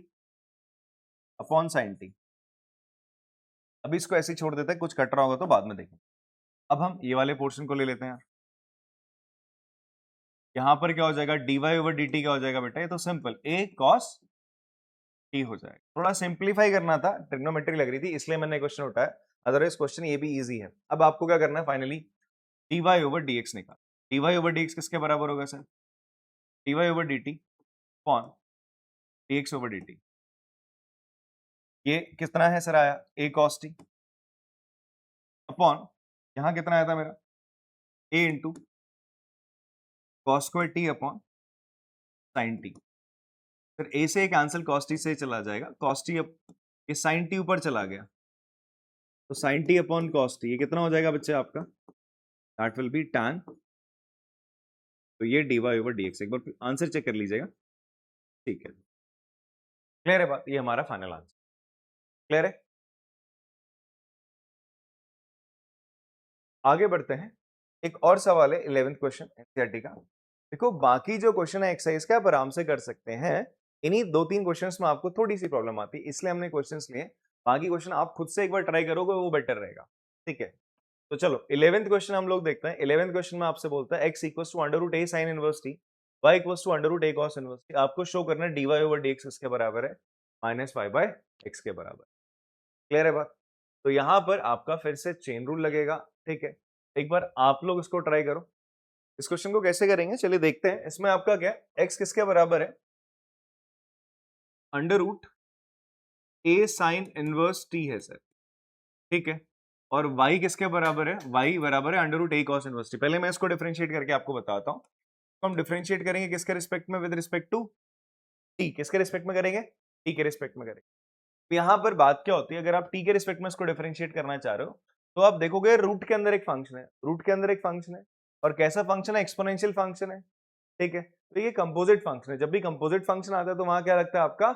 upon sine T. अभी इसको ऐसे ही छोड़ देते हैं, कुछ कट रहा होगा तो बाद में देखेंगे। अब हम ये वाले पोर्शन को ले लेते हैं। यहां पर क्या हो जाएगा? dy ओवर dt क्या हो जाएगा बेटा? ये तो सिंपल a cos t हो जाएगा। थोड़ा सिंप्लीफाई करना था, ट्रिग्नोमेट्री लग रही थी इसलिए मैंने क्वेश्चन उठाया, अदरवाइज क्वेश्चन ये भी इजी है। अब आपको क्या करना है? फाइनली dy ओवर dx निकाल। dy ओवर dx किसके बराबर होगा sir? dy over dt upon dx over dt। ये कितना है सर आया? a cos t अपॉन यहां कितना आया था मेरा? a into cos square t upon sine t। फिर a से कैंसिल cos t से चला जाएगा, cos t ये साइन t ऊपर चला गया तो sine t upon cos t, ये कितना हो जाएगा बच्चे आपका? दैट विल बी tan, तो ये dy ओवर dx। एक बार आंसर चेक कर लीजिएगा। ठीक है, क्लियर है बात? ये हमारा फाइनल आंसर क्लियर है। आगे बढ़ते हैं, एक और सवाल है 11th क्वेश्चन एनसीईआरटी का। देखो बाकी जो क्वेश्चन है एक्सरसाइज के आप आराम से कर सकते हैं, इन्हीं 2-3 क्वेश्चंस में आपको थोड़ी सी प्रॉब्लम आती है, इसलिए हमने क्वेश्चंस लिए। बाकी क्वेश्चन आप खुद से एक बार ट्राई करोगे वो बेटर रहेगा। ठीक है, तो चलो 11th क्वेश्चन हम लोग देखते हैं। 11th क्वेश्चन में आपसे बोलता है x equals to under root a sin inverse t, y equals to under root a cos inverse t। आपको शो करना है dy ओवर dx किसके बराबर है? माइनस y बाय x के बराबर। क्लियर है बात? तो यहां पर आपका फिर से चेन रूल लगेगा। ठीक है, एक बार आप लोग इसको ट्राई करो। इस क्वेश्चन को कैसे करेंगे चलिए देखते हैं। इसमें आपका क्या है? x किसके बराबर है? Under root a sin inverse t है सर। ठीक है, और y किसके बराबर है? y बराबर है under root a cos inverse t। पहले मैं इसको डिफरेंशिएट करके आपको बताता हूं। तो हम डिफरेंशिएट करेंगे किसके रिस्पेक्ट में? With respect to t। किसके रिस्पेक्ट में करेंगे? t के रिस्पेक्ट में करेंगे। तो यहां पर बात क्या होती है, अगर आप t के रिस्पेक्ट में इसको डिफरेंशिएट करना चाह रहे हो तो आप देखोगे रूट के अंदर एक फंक्शन है, रूट के अंदर एक फंक्शन है, और कैसा फंक्शन है? एक्सपोनेंशियल फंक्शन है। ठीक है, तो ये कंपोजिट फंक्शन है। जब भी कंपोजिट फंक्शन आता है तो वहां क्या लगता है आपका?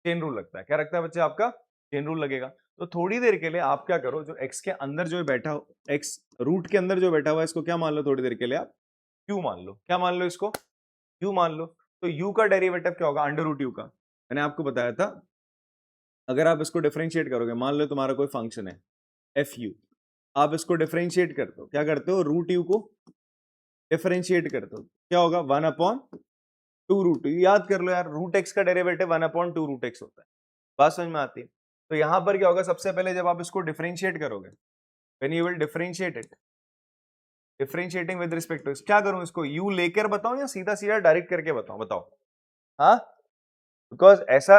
चेन रूल लगता है। क्या लगता है बच्चे आपका? चेन रूल लगेगा। तो थोड़ी देर के लिए आप क्या करो, जो x के अंदर जो बैठा हो, x रूट के अंदर जो बैठा हुआ है इसको क्या मान लो? थोड़ी देर के लिए आप q मान लो। क्या मान लो इसको? q मान लो। तो u का डेरिवेटिव क्या होगा? अंडर रूट u का। मैंने आपको बताया था अगर आप इसको डिफरेंशिएट करोगे, मान लो तुम्हारा कोई फंक्शन है एफ यू, आप इसको डिफरेंशिएट करते हो, क्या करते हो? रूट यू को डिफरेंशिएट करते हो, क्या होगा? 1 अपॉन 2 रूट यू। याद कर लो यार, रूट एक्स का डेरिवेटिव 1 अपॉन 2 रूट एक्स होता है। बात समझ में आती है? तो यहां पर क्या होगा? सबसे पहले जब आप इसको डिफरेंशिएट करोगे, when you will differentiate it, differentiating with respect to, क्या करूं इसको, यू लेकर बताऊं या सीधा सीधा डायरेक्ट करके बताऊं, बताओ। हाँ, बिकॉज ऐसा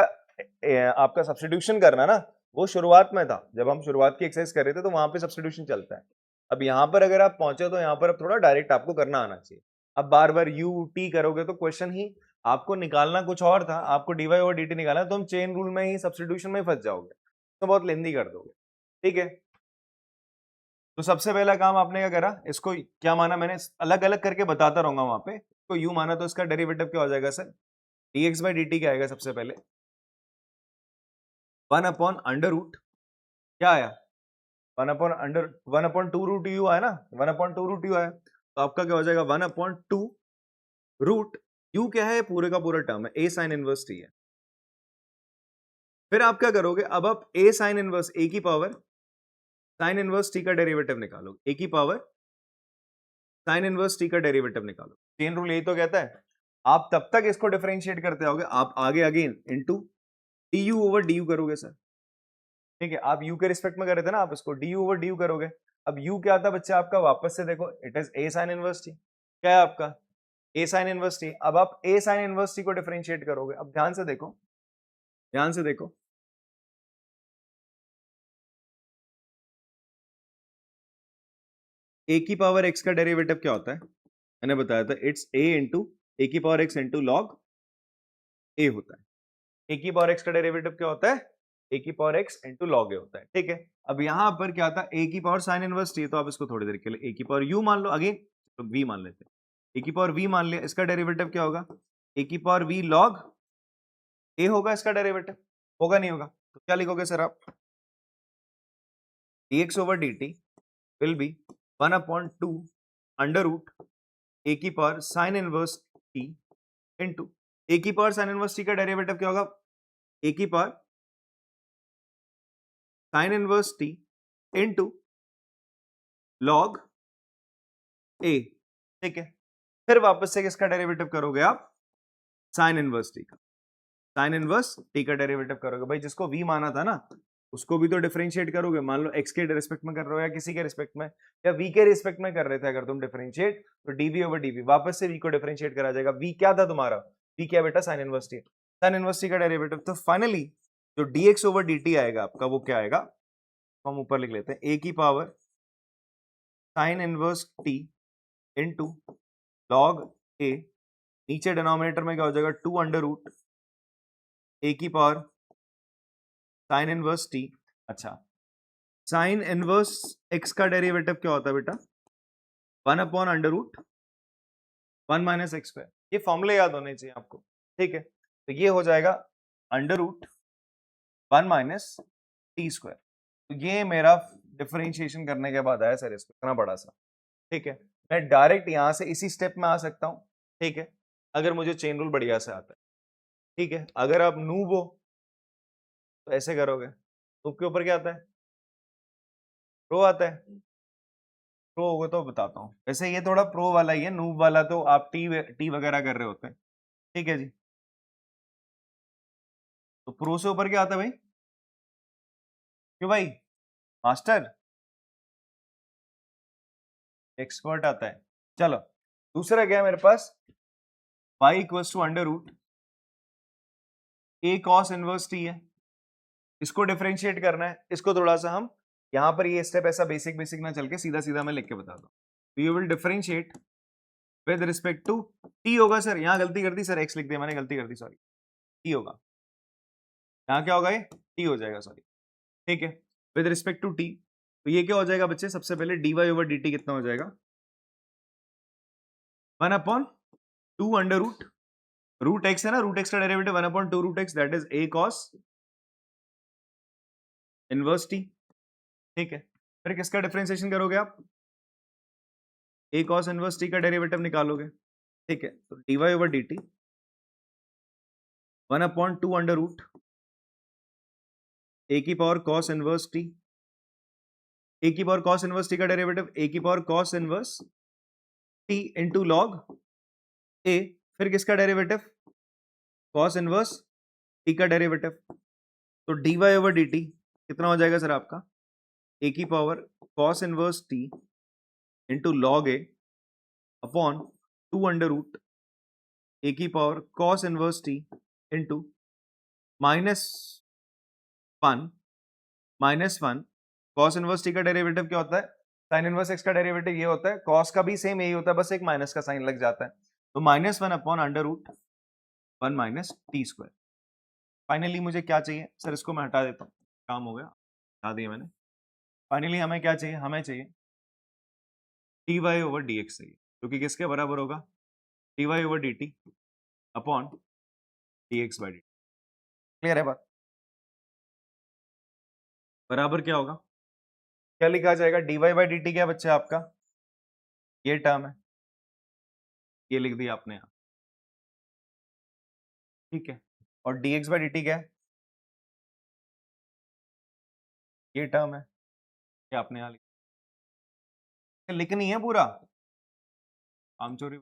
आपका सब्स्टिट्यूशन करना ना वो शुरुआत में था, जब हम शुरुआत की एक्सरसाइज कर रहे थे तो वहां पे सब्स्टिट्यूशन चलता है। अब यहाँ पर अगर आप पहुंचे तो यहाँ पर अब थोड़ा डायरेक्ट आपको करना आना चाहिए। अब बार बार यू टी करोगे तो क्वेश्चन ही आपको निकालना कुछ और था, आपको डी वाई और डी टी निकालना, तो हम चेन रूल में ही सब्स्टिट्यूशन में फंस जाओगे, तो बहुत लेंदी कर दोगे। ठीक है, तो सबसे पहला काम आपने क्या करा, इसको क्या माना मैंने, अलग अलग करके बताता रहूंगा वहां पे, तो यू माना तो इसका डेरिवेटिव क्या हो जाएगा सर, dx बाई dt क्या आएगा, सबसे पहले 1 अपॉन अंडर रूट, क्या आया 1 अपॉन 2 रूट यू आया ना, 1 अपॉन 2 रूट यू आया, तो आपका क्या हो जाएगा 1 अपॉन 2 रूट यू, क्या है पूरे का पूरा टर्म है, a साइन इनवर्स t है। फिर आप क्या करोगे, अब आप a साइन इनवर्स a की पावर साइन इनवर्स t का डेरिवेटिव निकालो, a की पावर साइन इनवर्स t का डेरिवेटिव निकालो। चेन रूल यही तो कहता है, आप तब तक इसको डिफरेंशिएट करते आओगे, आप आगे आगे इनटू du ओवर du करोगे सर। ठीक है, आप u के रिस्पेक्ट में कर रहे थे ना, आप इसको du ओवर du करोगे। अब u क्या आता है बच्चा आपका, वापस से देखो, it is a sign inverse t, क्या है आपका a साइन इनवर्स t। अब आप a साइन इनवर्स t को डिफरेंशिएट करोगे। अब ध्यान से देखो, ध्यान से देखो, a की पावर x का डेरिवेटिव क्या होता है, मैंने बताया था, इट्स a इंटू ए की power x into log a होता है। a की पावर x का डेरिवेटिव क्या होता है, a की power x into log a होता है। ठीक है, अब यहां पर क्या था, a की पावर साइन इनवर्स t, तो आप इसको थोड़ी देर के लिए a की पावर u मान लो, अगेन तो v मान लेते हैं, a की पावर v मान लिया, इसका डेरिवेटिव क्या होगा, a की पावर v लॉग a होगा इसका डेरिवेटिव, होगा नहीं होगा, तो क्या लिखोगे सर आप, dx over dt will be 1 upon 2 under root a की power sine inverse t into a की पावर साइन इनवर्स t का डेरिवेटिव क्या होगा, a की power sine inverse t into log a। ठीक है, फिर वापस से किसका डेरिवेटिव करोगे आप, साइन इनवर्स t का, साइन इनवर्स t का डेरिवेटिव करोगे। भाई जिसको v माना था ना उसको भी तो डिफरेंशिएट करोगे, मान लो x के रिस्पेक्ट में कर रहे हो या किसी के रिस्पेक्ट में या v के रिस्पेक्ट में कर रहे थे अगर तुम डिफरेंशिएट, तो dv ओवर dv, वापस से v को डिफरेंशिएट करा जाएगा। v क्या था तुम्हारा, v क्या बेटा, sign inverse t, sign inverse t का डेरिवेटिव। तो फाइनली जो dx ओवर dt आएगा आपका वो क्या आएगा, हम ऊपर लिख लेते हैं, a की power sine inverse t into log a, नीचे डिनोमिनेटर में क्या हो जाएगा 2 अंडर रूट a की पावर साइन इनवर्स t। अच्छा, साइन इनवर्स x का डेरिवेटिव क्या होता है बेटा, 1 upon under root 1 minus x square, ये फॉर्मूले याद होने चाहिए आपको। ठीक है, तो ये हो जाएगा under root 1 minus t square. तो ये मेरा डिफरेंशिएशन करने के बाद आया सर, इसको इतना बड़ा सा। ठीक है, मैं डायरेक्ट यहां से इसी स्टेप में आ सकता हूं। ठीक है, अगर मुझे चेन रूल बढ़िया से आता है। ठीक है, अगर आप नूब हो तो ऐसे करोगे, नूब के ऊपर क्या आता है, प्रो आता है, प्रो होगा तो बताता हूँ, वैसे ये थोड़ा प्रो वाला ही है, नूब वाला तो आप टी वगैरह कर रहे होते हैं। ठीक है जी, तो प्रो से ऊपर क्या आता है भाई, क्यों भाई, मास्टर एक्सपर्ट आता है। चलो दूसरा क्या है मेरे पास, y equals to under root a cos inverse t है, इसको डिफरेंशिएट करना है। इसको थोड़ा सा हम यहाँ पर ये स्टेप ऐसा बेसिक बेसिक ना चल के सीधा सीधा मैं लिख के बताता हूँ। You will differentiate with respect to t होगा सर, यहाँ गलती कर दी सर, x लिख दिया मैंने, गलती कर दी सॉरी, t होगा, यहाँ क्या होगा, ये t हो जाएगा सॉरी। ठीक है, विद रिस्पेक्ट टू t, तो ये क्या हो जाएगा बच्चे, सबसे पहले dy ओवर dt कितना हो जाएगा, 1 अपॉन 2 अंडर रूट x है ना, रूट x का derivative 1 upon 2 root x, that is a cos inverse t। ठीक है, फिर किसका डिफरेंशिएशन करोगे आप, a cos इनवर्स t का डेरिवेटिव निकालोगे। ठीक है, तो dy over dt 1 upon 2 under root a की power cos inverse t, a की पावर cos इनवर्स t का डेरिवेटिव a की power cos inverse t into log a, फिर किसका डेरिवेटिव, cos इनवर्स t का डेरिवेटिव, तो dy ओवर dt कितना हो जाएगा सर आपका, a की power cos inverse t into log a upon 2 under root ए की power cos inverse T into -1 -1 cos inverse T का डेरिवेटिव क्या होता है, साइन इनवर्स एक्स का डेरिवेटिव ये होता है, कॉस का भी सेम यही होता है, बस एक माइनस का साइन लग जाता है, तो -1 upon under root 1 minus t square. Finally मुझे क्या चाहिए सर, इसको मैं हटा देता हूँ, काम हो गया, हटा दिया मैंने। फाइनली हमें क्या चाहिए, हमें चाहिए d y over d x चाहिए, जो कि किसके बराबर होगा, d y over d t upon d x by d t. Clear है बात, बराबर क्या होगा, क्या लिखा जाएगा, d y by d t क्या बच्चे आपका, ये टर्म है, ये लिख दिया आपने यहाँ, ठीक है, और D x by d t क्या है, ये टर्म है, ये आपने यहाँ लिखनी है पूरा, आमचोरी,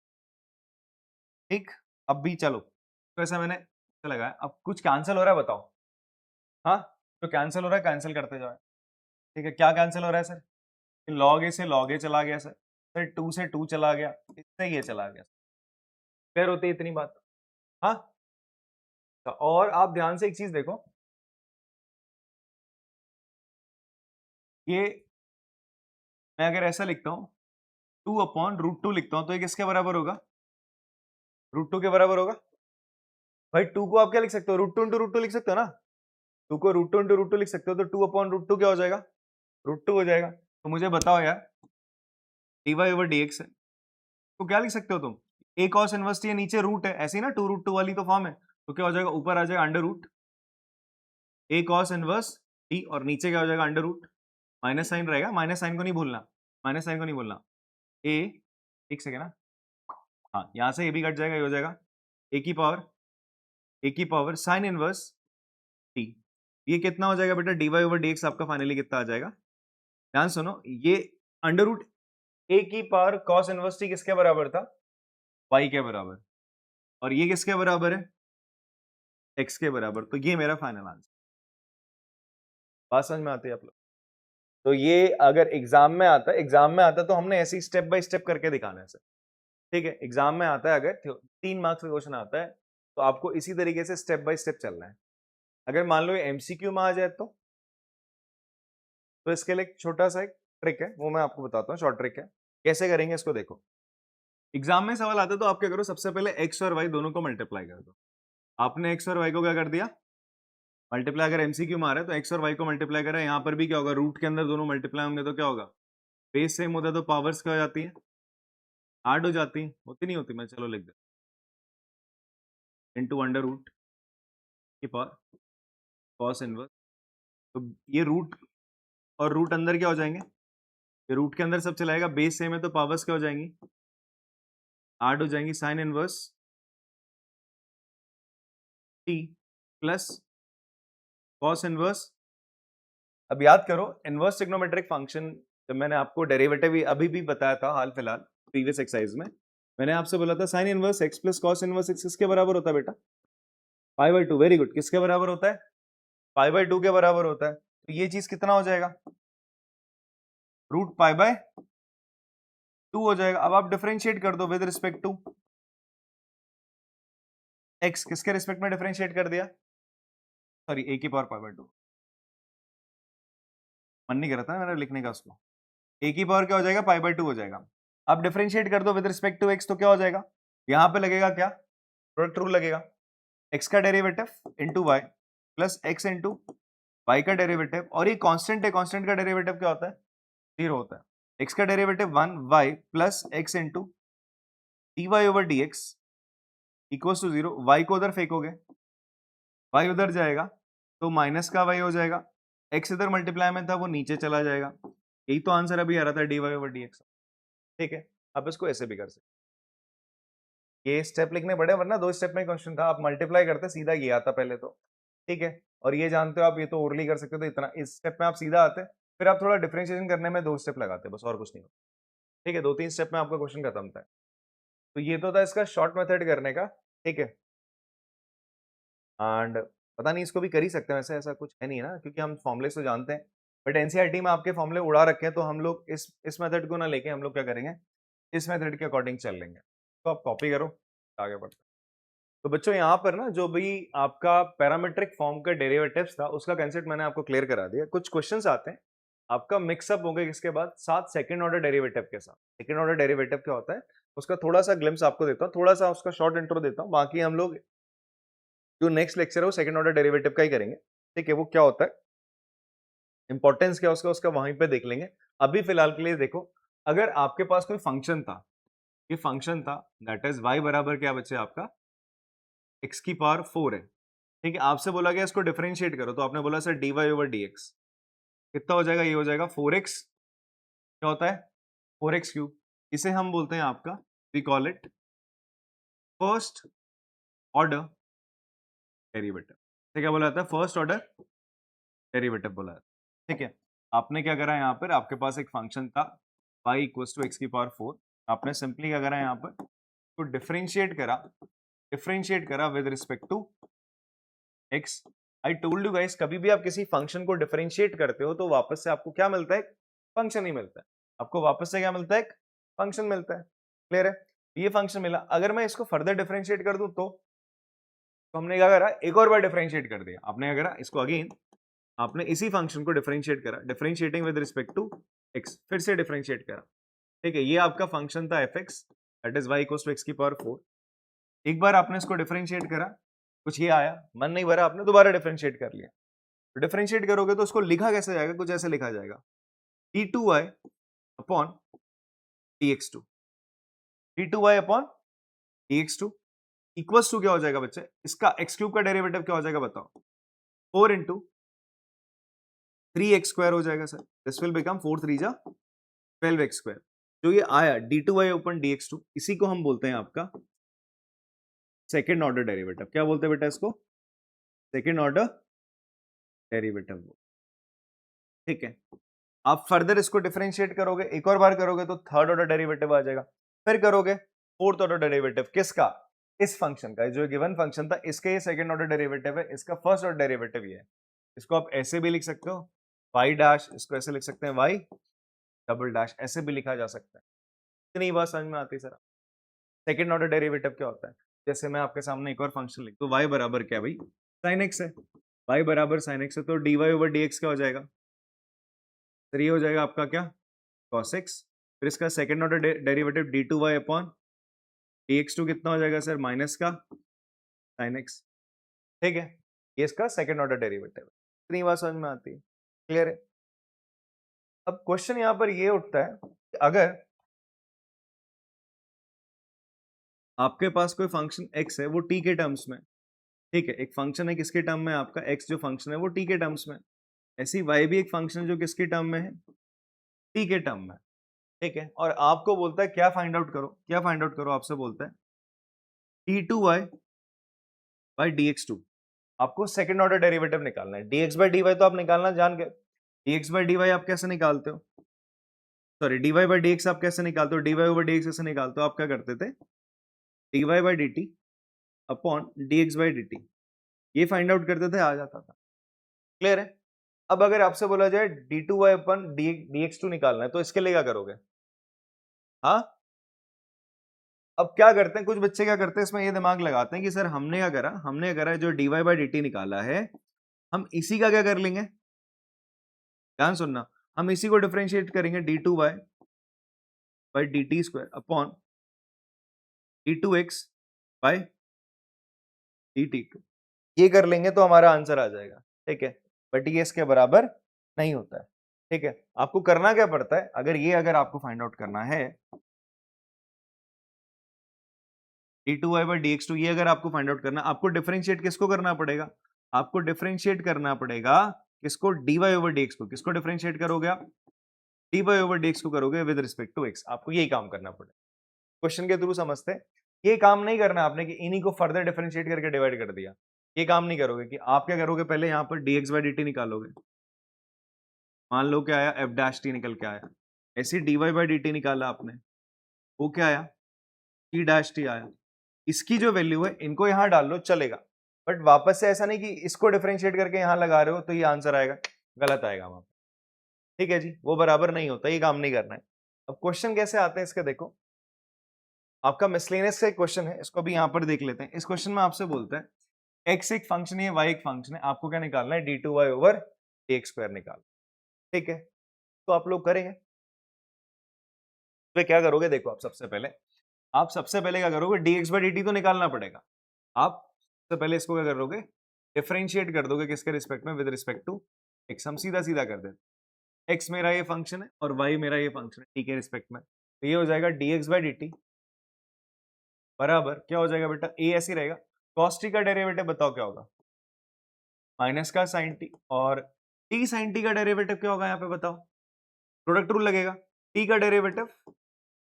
ठीक। अब भी चलो, तो ऐसा मैंने लगाया, अब कुछ कैंसिल हो रहा है बताओ, हाँ तो कैंसिल हो रहा है, कैंसिल करते जाओ, ठीक है, क्या कैंसिल हो रहा है सर, लॉग ए से लॉग ए चला गया सर, फिर 2 से 2 चला गया, इससे ये चला गया, क्लियर होती है इतनी बात, हाँ। तो और आप ध्यान से एक चीज देखो, ये मैं अगर ऐसा लिखता हूं 2 अपॉन रूट 2 लिखता हूं, तो ये किसके बराबर होगा, रूट 2 के बराबर होगा, भाई 2 को आप क्या लिख सकते हो, रूट 2 इंटू रूट 2 लिख सकते हो ना, 2 को रूट 2 इंटू रूट 2 लिख सकते हो, तो 2 अपॉन रूट 2 क्या हो जाएगा, रूट 2 हो जाएगा। तो मुझे बताओ यार, d y over d x है, तो क्या लिख सकते हो तुम, ए कॉस इनवर्स टी है, नीचे रूट है, ऐसे ही ना 2 रूट 2 वाली तो फॉर्म है, तो क्या हो जाएगा, ऊपर आ जाएगा अंडर रूट ए कॉस इनवर्स टी, और नीचे क्या हो जाएगा अंडर रूट, माइनस साइन रहेगा, माइनस साइन को नहीं भूलना, माइनस साइन को नहीं भूलना, ए, एक सेकेंड ना, हाँ यहाँ से ए भी कट जाएगा, ये हो जाएगा ए की पावर साइन इनवर्स टी, ये कितना हो जाएगा बेटा, d y over d x आपका फाइनली कितना आ जाएगा, ध्यान सुनो, ये अंडर रूट ए की पावर कॉस इनवर्स टी किसके बराबर था, वाई के बराबर, और ये किसके बराबर है, एक्स के बराबर, तो ये मेरा फाइनल आंसर, बात समझ में आती है आप लोग, तो ये अगर एग्जाम में आता है, एग्जाम में आता है तो हमने ऐसे स्टेप बाय स्टेप करके दिखाना है सर, ठीक है, एग्जाम में आता है, अगर 3 मार्क्स का क्वेश्चन आता है तो आपको इसी तरीके से स्टेप बाय स्टेप चलना है, अगर मान लो ये एमसीक्यू में आ जाए तो इसके लिए एक छोटा सा एक ट्रिक है, वो मैं आपको बताता हूँ, शॉर्ट ट्रिक है, कैसे करेंगे इसको देखो, एग्जाम में सवाल आता है तो आप क्या करो, सबसे पहले एक्स और वाई दोनों को मल्टीप्लाई कर दो, आपने एक्स और वाई को क्या कर दिया, मल्टीप्लाई, अगर एमसीक्यू में आ रहा है तो एक्स और वाई को मल्टीप्लाई करा, यहाँ पर भी क्या होगा, रूट के अंदर दोनों मल्टीप्लाई होंगे तो क्या होगा, बेस सेम होता है तो पावर्स क्या हो जाती है, ऐड हो जाती है, होती नहीं होती, मैं चलो लिख दे, इनटू अंडर रूट की पावर कॉस इनवर्स, तो ये रूट और रूट अंदर क्या हो जाएंगे, ये रूट के अंदर सब चलाएगा, बेस सेम है तो पावर्स क्या हो जाएंगी, ऐड हो जाएंगी, sine inverse T plus cos inverse, अब याद करो इनवर्स ट्रिग्नोमेट्रिक फंक्शन, जब मैंने आपको डेरिवेटिव अभी भी बताया था हाल फिलहाल प्रीवियस एक्सरसाइज में, मैंने आपसे बोला था sine inverse x plus cos inverse x किसके बराबर होता है बेटा, पाई बाई 2, वेरी गुड, किसके बराबर होता है, पाई बाई 2 के बराबर होता है, तो ये चीज कितना हो जाएगा, रूट पाई बाय 2 हो जाएगा। अब आप डिफरेंशिएट कर दो विद रिस्पेक्ट टू एक्स, किसके रिस्पेक्ट में डिफरेंशिएट कर दिया, सॉरी ए की पावर पाई बाय 2, मन नहीं कर रहा था मेरा लिखने का उसको, ए की पावर क्या हो जाएगा, पाई बाय 2 हो जाएगा। अब डिफरेंशिएट कर दो विद रिस्पेक्ट टू एक्स, तो क्या हो जाएगा, यहां पे लगेगा क्या, प्रोडक्ट रूल लगेगा, एक्स का derivative into y plus x into y का डेरिवेटिव, और ये कांस्टेंट है, कांस्टेंट का डेरिवेटिव क्या होता है, 0 होता है, एक्स का derivative 1 y plus x into d y over d x equals to 0, y को उधर फेंकोगे, वाई उधर जाएगा तो माइनस का वाई हो जाएगा, एक्स इधर मल्टीप्लाई में था वो नीचे चला जाएगा, यही तो आंसर अभी आ रहा था, d y over d x, ठीक है। आप इसको ऐसे भी कर सकते, ये स्टेप लिखने पड़े वरना 2 स्टेप में क्वेश्चन था, आप मल्टीप्लाई करते सीधा ये आता पहले तो, ठीक है, और ये जानते हो आप, ये तो ओरली कर सकते हो, तो इतना इस स्टेप में आप सीधा आते, फिर आप थोड़ा डिफरेंशिएशन करने में 2 स्टेप लगाते, बस और कुछ नहीं, ठीक है, 2-3 स्टेप में आपका क्वेश्चन खत्म था, तो ये तो था इसका शॉर्ट मेथड करने का, ठीक है, एंड पता नहीं इसको भी कर ही सकते हैं वैसे, ऐसा कुछ है नहीं ना, क्योंकि हम फॉर्मुले तो जानते हैं, बट एनसीईआरटी में आपके फॉर्मूले उड़ा रखे हैं, तो हम लोग इस मेथड को ना लेके हम लोग क्या करेंगे, इस मेथड के अकॉर्डिंग चल लेंगे। तो आप कॉपी करो, आगे बढ़ते। तो बच्चों यहाँ पर ना जो भी आपका पैरामेट्रिक फॉर्म का डेरिवेटिव्स था उसका कंसेप्ट मैंने आपको क्लियर करा दिया। कुछ क्वेश्चंस आते हैं आपका मिक्सअप हो गया इसके बाद साथ सेकंड ऑर्डर डेरिवेटिव के साथ। सेकंड ऑर्डर डेरिवेटिव क्या होता है उसका थोड़ा सा ग्लिम्स आपको देता हूँ, थोड़ा सा उसका शॉर्ट इंट्रो देता हूँ, बाकी हम लोग जो नेक्स्ट लेक्चर है वो सेकंड ऑर्डर डेरिवेटिव का ही करेंगे। ठीक है, वो क्या होता है, इंपॉर्टेंस क्या उसका उसका वहीं पे देख लेंगे। अभी फिलहाल के लिए देखो, अगर आपके पास कोई फंक्शन था, ये फंक्शन था दैट इज y बराबर क्या बच्चे आपका x की पावर 4 है। ठीक है, आपसे बोला गया इसको डिफरेंशिएट करो, तो आपने बोला सर dy ओवर dx कितना हो जाएगा, ये हो जाएगा 4x, क्या होता है 4x क्यूब। इसे हम बोलते हैं आपका, we call it first order derivative. क्या बोला जाता है, फर्स्ट ऑर्डर डेरिवेटिव बोला जाता है। ठीक है, आपने क्या करा यहाँ पर, आपके पास एक फंक्शन था y इक्वल्स टू x की पावर 4, आपने सिंपली क्या करा यहाँ पर तो डिफरेंशिएट करा with respect to x। I told you guys, कभी भी आप किसी फंक्शन को डिफरेंशिएट करते हो तो वापस से आपको क्या मिलता है, फंक्शन ही मिलता है। आपको वापस से क्या मिलता है, फंक्शन मिलता है। क्लियर है, ये फंक्शन मिला। अगर मैं इसको फर्दर डिफरेंशिएट कर दूं तो हमने क्या करा, एक और बार डिफरेंशिएट कर दिया। आपने क्या करा, इसको अगेन आपने इसी फंक्शन को डिफरेंशिएट करा, differentiating with respect to x, फिर से डिफरेंशिएट करा। ठीक है, ये आपका फंक्शन था fx that is y equals to x की पावर 4। एक बार आपने इसको डिफरेंशिएट करा, कुछ ये आया, मन नहीं भरा, आपने दोबारा डिफरेंशिएट कर लिया। तो डिफरेंशिएट करोगे तो उसको लिखा कैसे जाएगा, कुछ ऐसे लिखा जाएगा d2y upon dx2, d2y upon dx2 equals to क्या हो जाएगा बच्चे, इसका x क्यूब का डेरिवेटिव क्या हो जाएगा बताओ, 4 इंटू 3x स्क्वायर हो जाएगा सर। दिस विल बिकम 4 3 जा 12x स्क्वायर। जो ये आया d2y अपॉन dx2, इसी को हम बोलते हैं आपका सेकेंड ऑर्डर डेरिवेटिव। क्या बोलते हैं बेटा इसको, सेकेंड ऑर्डर डेरिवेटिव। ठीक है, आप फर्दर इसको डिफरेंशिएट करोगे, एक और बार करोगे तो थर्ड ऑर्डर डेरिवेटिव आ जाएगा, फिर करोगे फोर्थ ऑर्डर डेरिवेटिव किसका, इस फंक्शन का। जो गिवन फंक्शन था इसका ये सेकंड ऑर्डर डेरिवेटिव है, इसका फर्स्ट ऑर्डर डेरिवेटिव ये है। इसको आप ऐसे भी लिख सकते हो y डैश, इसको ऐसे लिख सकते हैं y डबल डैश, ऐसे भी लिखा जा सकता है। इतनी बात समझ में आती है सर। सेकंड ऑर्डर डेरिवेटिव क्या होता है, जैसे मैं आपके सामने एक और फंक्शन लिख दूं, y बराबर क्या भाई sin x है, y बराबर sin x है, तो dy ओवर dx क्या हो जाएगा, तो ये हो जाएगा आपका क्या cos x। फिर इसका second order derivative d2y upon dx2 कितना हो जाएगा सर, माइनस का sin x। ठीक है, ये इसका सेकंड ऑर्डर डेरिवेटिव है। इतनी बात समझ में आती है, क्लियर है। अब क्वेश्चन यहां पर ये उठता है कि अगर आपके पास कोई फंक्शन x है वो t के टर्म्स में, ठीक है, एक फंक्शन है किसके टर्म में, आपका x जो फंक्शन है वो t के टर्म्स में, ऐसी y भी एक फंक्शन जो किसके टर्म में है, t के टर्म में। ठीक है, और आपको बोलता है क्या फाइंड आउट करो, क्या फाइंड आउट करो, आपसे बोलता है d2y बाई dx2। आपको सेकंड ऑर्डर डेरिवेटिव निकालना है। dx बाई dy तो आप निकालना जान गए, dx बाई dy आप कैसे निकालते हो, सॉरी dy बाई dx आप कैसे निकालते हो, dy ओवर dx कैसे निकालते हो, आप क्या करते थे dy by dt upon dx by dt, ये फाइंड आउट करते थे, आ जाता था। क्लियर है। अब अगर आपसे बोला जाए d2y अपन dx2 निकालना है तो इसके लिए क्या करोगे, हाँ अब क्या करते हैं कुछ बच्चे, क्या करते हैं इसमें ये दिमाग लगाते हैं कि सर हमने क्या करा, हमने करा जो dy बाई dt निकाला है, हम इसी का क्या कर लेंगे, ध्यान सुनना, हम इसी को डिफरेंशिएट करेंगे d2y by dt square upon d2x by dt, ये कर लेंगे तो हमारा आंसर आ जाएगा। ठीक है, बट ये इसके बराबर नहीं होता है। ठीक है, आपको करना क्या पड़ता है, अगर आपको फाइंड आउट करना है d2y बाई dx2, ये अगर आपको फाइंड आउट करना, आपको डिफरेंशिएट किसको करना पड़ेगा, आपको डिफरेंशिएट करना पड़ेगा किसको, dy ओवर dx को। किसको डिफरेंशिएट करोगे आप, dy ओवर dx को करोगे विद रिस्पेक्ट टू x। आपको यही काम करना पड़ेगा, क्वेश्चन के थ्रू समझते हैं। ये काम नहीं करना आपने कि इन्हीं को फर्दर डिफरेंशिएट करके डिवाइड कर दिया, ये काम नहीं करोगे। कि आप क्या करोगे, पहले यहाँ पर dx बाई dt निकालोगे, मान लो क्या आया f डैश t निकल के आया, ऐसे dy बाई dt निकाला आपने, वो क्या आया t डैश t आया। इसकी जो वैल्यू है इनको यहाँ डाल लो चलेगा, बट वापस से ऐसा नहीं कि इसको डिफरेंशिएट करके यहाँ लगा रहे हो तो ये आंसर आएगा, गलत आएगा वहां। ठीक है जी, वो बराबर नहीं होता, ये काम नहीं करना है। अब क्वेश्चन कैसे आते हैं इसके देखो, आपका मिसलेनियस का एक क्वेश्चन है, इसको भी यहाँ पर देख लेते हैं। इस क्वेश्चन में आपसे बोलते हैं x एक फंक्शन है, y एक फंक्शन है, आपको क्या निकालना है, d2y ओवर dx स्क्वायर निकाल, ठीक है। तो आप लोग करेंगे, तो क्या करोगे, देखो आप सबसे पहले क्या करोगे, dx बाई dt तो निकालना पड़ेगा। आप सबसे पहले इसको क्या करोगे, डिफरेंशिएट कर दोगे, किसके रिस्पेक्ट में, विद रिस्पेक्ट टू x। हम सीधा सीधा कर देते, x मेरा ये फंक्शन है और y मेरा ये फंक्शन है, t के रिस्पेक्ट में, तो ये हो जाएगा dx बाई dt बराबर क्या हो जाएगा बेटा, a ऐसे रहेगा, cos t का डेरिवेटिव बताओ क्या होगा, माइनस का साइन टी, और t साइन टी का डेरिवेटिव क्या होगा यहाँ पे बताओ, प्रोडक्ट रूल लगेगा, t का derivative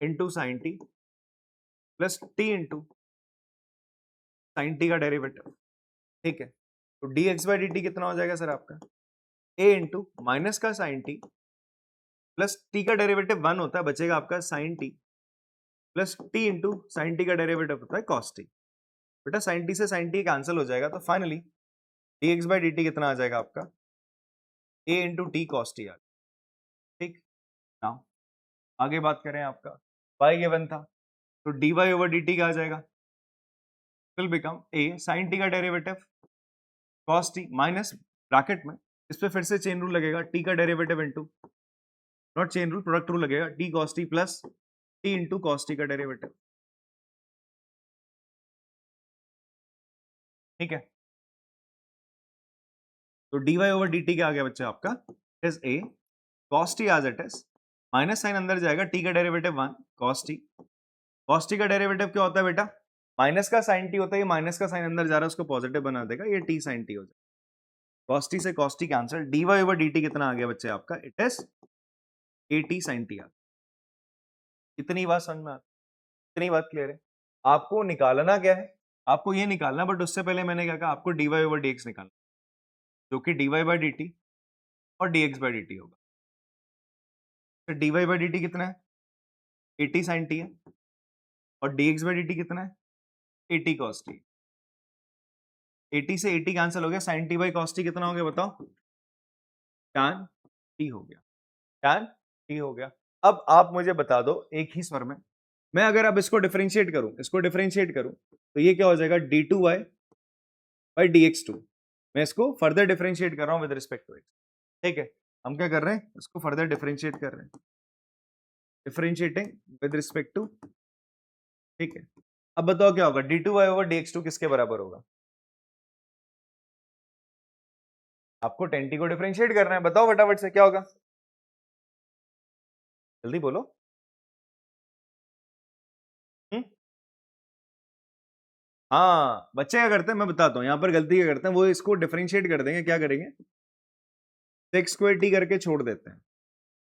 into sine t plus t into sine t का डेरिवेटिव, ठीक है। तो dx बाई dt कितना हो जाएगा सर आपका, a इंटू माइनस का साइन टी प्लस टी का डेरिवेटिव 1 होता है, बचेगा आपका sine t plus t into sine t का डेरिवेटिव होता है कॉस टी। बेटा साइन टी से साइन टी कैंसिल हो जाएगा, तो फाइनली dx बाई dt कितना आ जाएगा आपका, a into t cos t आ, ठीक। नाउ आगे बात करें, आपका y गिवन था, तो dy ओवर dt क्या आ जाएगा, will become a sin t का derivative cos t minus bracket में, इस पे फिर से चेन रूल लगेगा, t का derivative into, not chain rule, product rule लगेगा, t cos t plus t into cos t का डेरिवेटिव, ठीक है। तो dy ओवर dt क्या आ गया बच्चे आपका, is a cos t as it is, minus sine अंदर जाएगा, t का डेरिवेटिव 1 cos t का डेरिवेटिव क्या होता है बेटा, माइनस का साइन टी होता है, ये माइनस का साइन अंदर जा रहा है, उसको पॉजिटिव बना देगा, ये टी साइन टी हो जाएगा, cos t से cos t cancel, dy over dt कितना आ गया बच्चे आपका, it is a t sin t। इतनी बात समझ में आती, इतनी बात क्लियर है। आपको निकालना क्या है, आपको ये निकालना, बट उससे पहले मैंने क्या कहा, आपको dy ओवर dx निकालना, जो कि dy बाई dt और dx बाई dt होगा। तो dy बाई dt कितना है, 80 sin t है, और dx बाई dt कितना है, 80 cos t। 80 से 80 कैंसिल हो गया, sin t by cos t कितना हो गया बताओ, tan t हो गया, tan t हो गया। अब आप मुझे बता दो एक ही स्वर में, मैं अगर अब इसको डिफरेंशिएट करूं, तो ये क्या हो जाएगा, d2y बाई dx2। मैं इसको फर्दर डिफरेंशिएट कर रहा हूं विद रिस्पेक्ट टू x, ठीक है। हम क्या कर रहे हैं, इसको फर्दर डिफरेंशिएट कर रहे हैं, डिफरेंशिएटिंग विद रिस्पेक्ट टू, ठीक है। अब बताओ क्या होगा, d2y ओवर dx2 किसके बराबर होगा, आपको 10t को डिफरेंशिएट करना है, बताओ फटाफट से क्या होगा, जल्दी बोलो। हाँ बच्चे क्या करते हैं, मैं बताता हूँ, यहाँ पर गलती क्या करते हैं, वो इसको डिफरेंशिएट कर देंगे, क्या करेंगे, सेक्स स्क्वायर टी करके छोड़ देते हैं,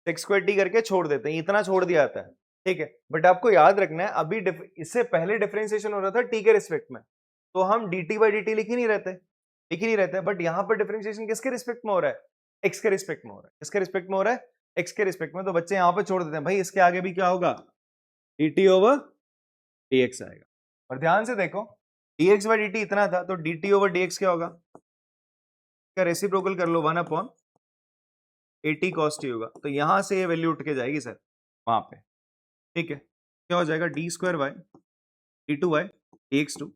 सेक्स स्क्वायर टी करके छोड़ देते हैं, इतना छोड़ दिया जाता है, ठीक है। बट आपको याद रखना है, अभी इससे पहले डिफरेंशिएशन हो रहा था टी के रिस्पेक्ट में, तो हम dt बाई dt लिख ही नहीं रहते, बट यहाँ पर डिफरेंशिएशन किसके रिस्पेक्ट में हो रहा है, एक्स के रिस्पेक्ट में हो रहा है, किसके रिस्पेक्ट में हो रहा है, एक्स के रिस्पेक्ट में, तो बच्चे यहाँ पे छोड़ देते हैं, भाई इसके आगे भी क्या होगा, dt ओवर dx आएगा। और ध्यान से देखो, dx बाई dt इतना था, तो dt ओवर dx क्या होगा, क्या रेसिप्रोकल कर लो, 1 अपॉन 80 cos t होगा, तो यहां से ये वैल्यू उठ के जाएगी सर वहां पे, ठीक है। क्या हो जाएगा, d square y d two y d x two,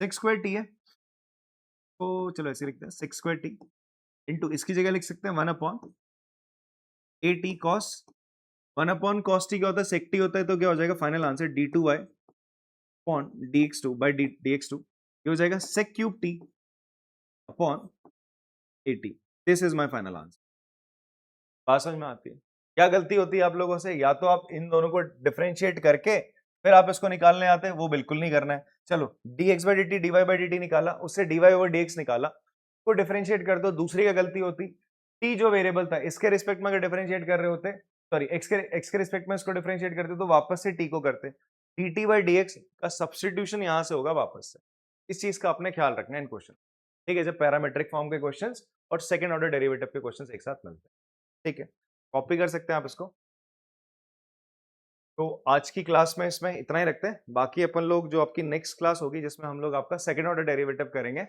6 square t है, तो चलो ऐसे लिखते हैं, 6 स्क्वायर टी इंटू, इसकी जगह लिख सकते हैं 1 upon 80 cos, 1 upon cos t क्या होता है, sec t होता है, तो क्या हो जाएगा final answer, d two y upon d x two by d x two, ये हो जाएगा sec cube t upon 80। This is my final answer. बात समझ में आती है, क्या गलती होती है आप लोगों से, या तो आप इन दोनों को डिफरेंशिएट करके फिर आप इसको निकालने आते हैं, वो बिल्कुल नहीं करना है। चलो dx by dt dy by dt निकाला, उससे dy ओवर dx निकाला, को डिफरेंशिएट कर दो। दूसरी क्या गलती होती, t जो वेरिएबल था इसके रिस्पेक्ट में अगर डिफरेंशिएट कर रहे होते, सॉरी x के रिस्पेक्ट में इसको डिफरेंशिएट करते, तो वापस से t को करते, dt बाई dx का सब्स्टिट्यूशन यहां से होगा वापस से। इस चीज का आपने ख्याल रखना है इन क्वेश्चन, ठीक है, जब पैरामेट्रिक फॉर्म के क्वेश्चंस और सेकंड ऑर्डर डेरिवेटिव के क्वेश्चंस एक साथ मिलते हैं, ठीक है। कॉपी कर सकते हैं आप इसको। तो आज की क्लास में इसमें इतना ही रखते हैं, बाकी अपन लोग जो आपकी नेक्स्ट क्लास होगी जिसमें हम लोग आपका सेकंड ऑर्डर डेरिवेटिव करेंगे,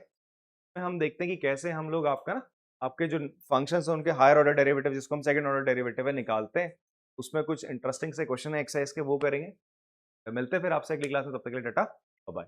में हम देखते हैं कि कैसे हम लोग आपका ना आपके जो फंक्शंस हैं उनके हायर ऑर्डर डेरिवेटिव, जिसको हम सेकंड ऑर्डर डेरिवेटिव है, निकालते हैं। उसमें कुछ इंटरेस्टिंग से क्वेश्चन है एक्सरसाइज के, वो करेंगे। तो मिलते हैं फिर आपसे अगली क्लास में, तब तक के लिए टाटा बाय।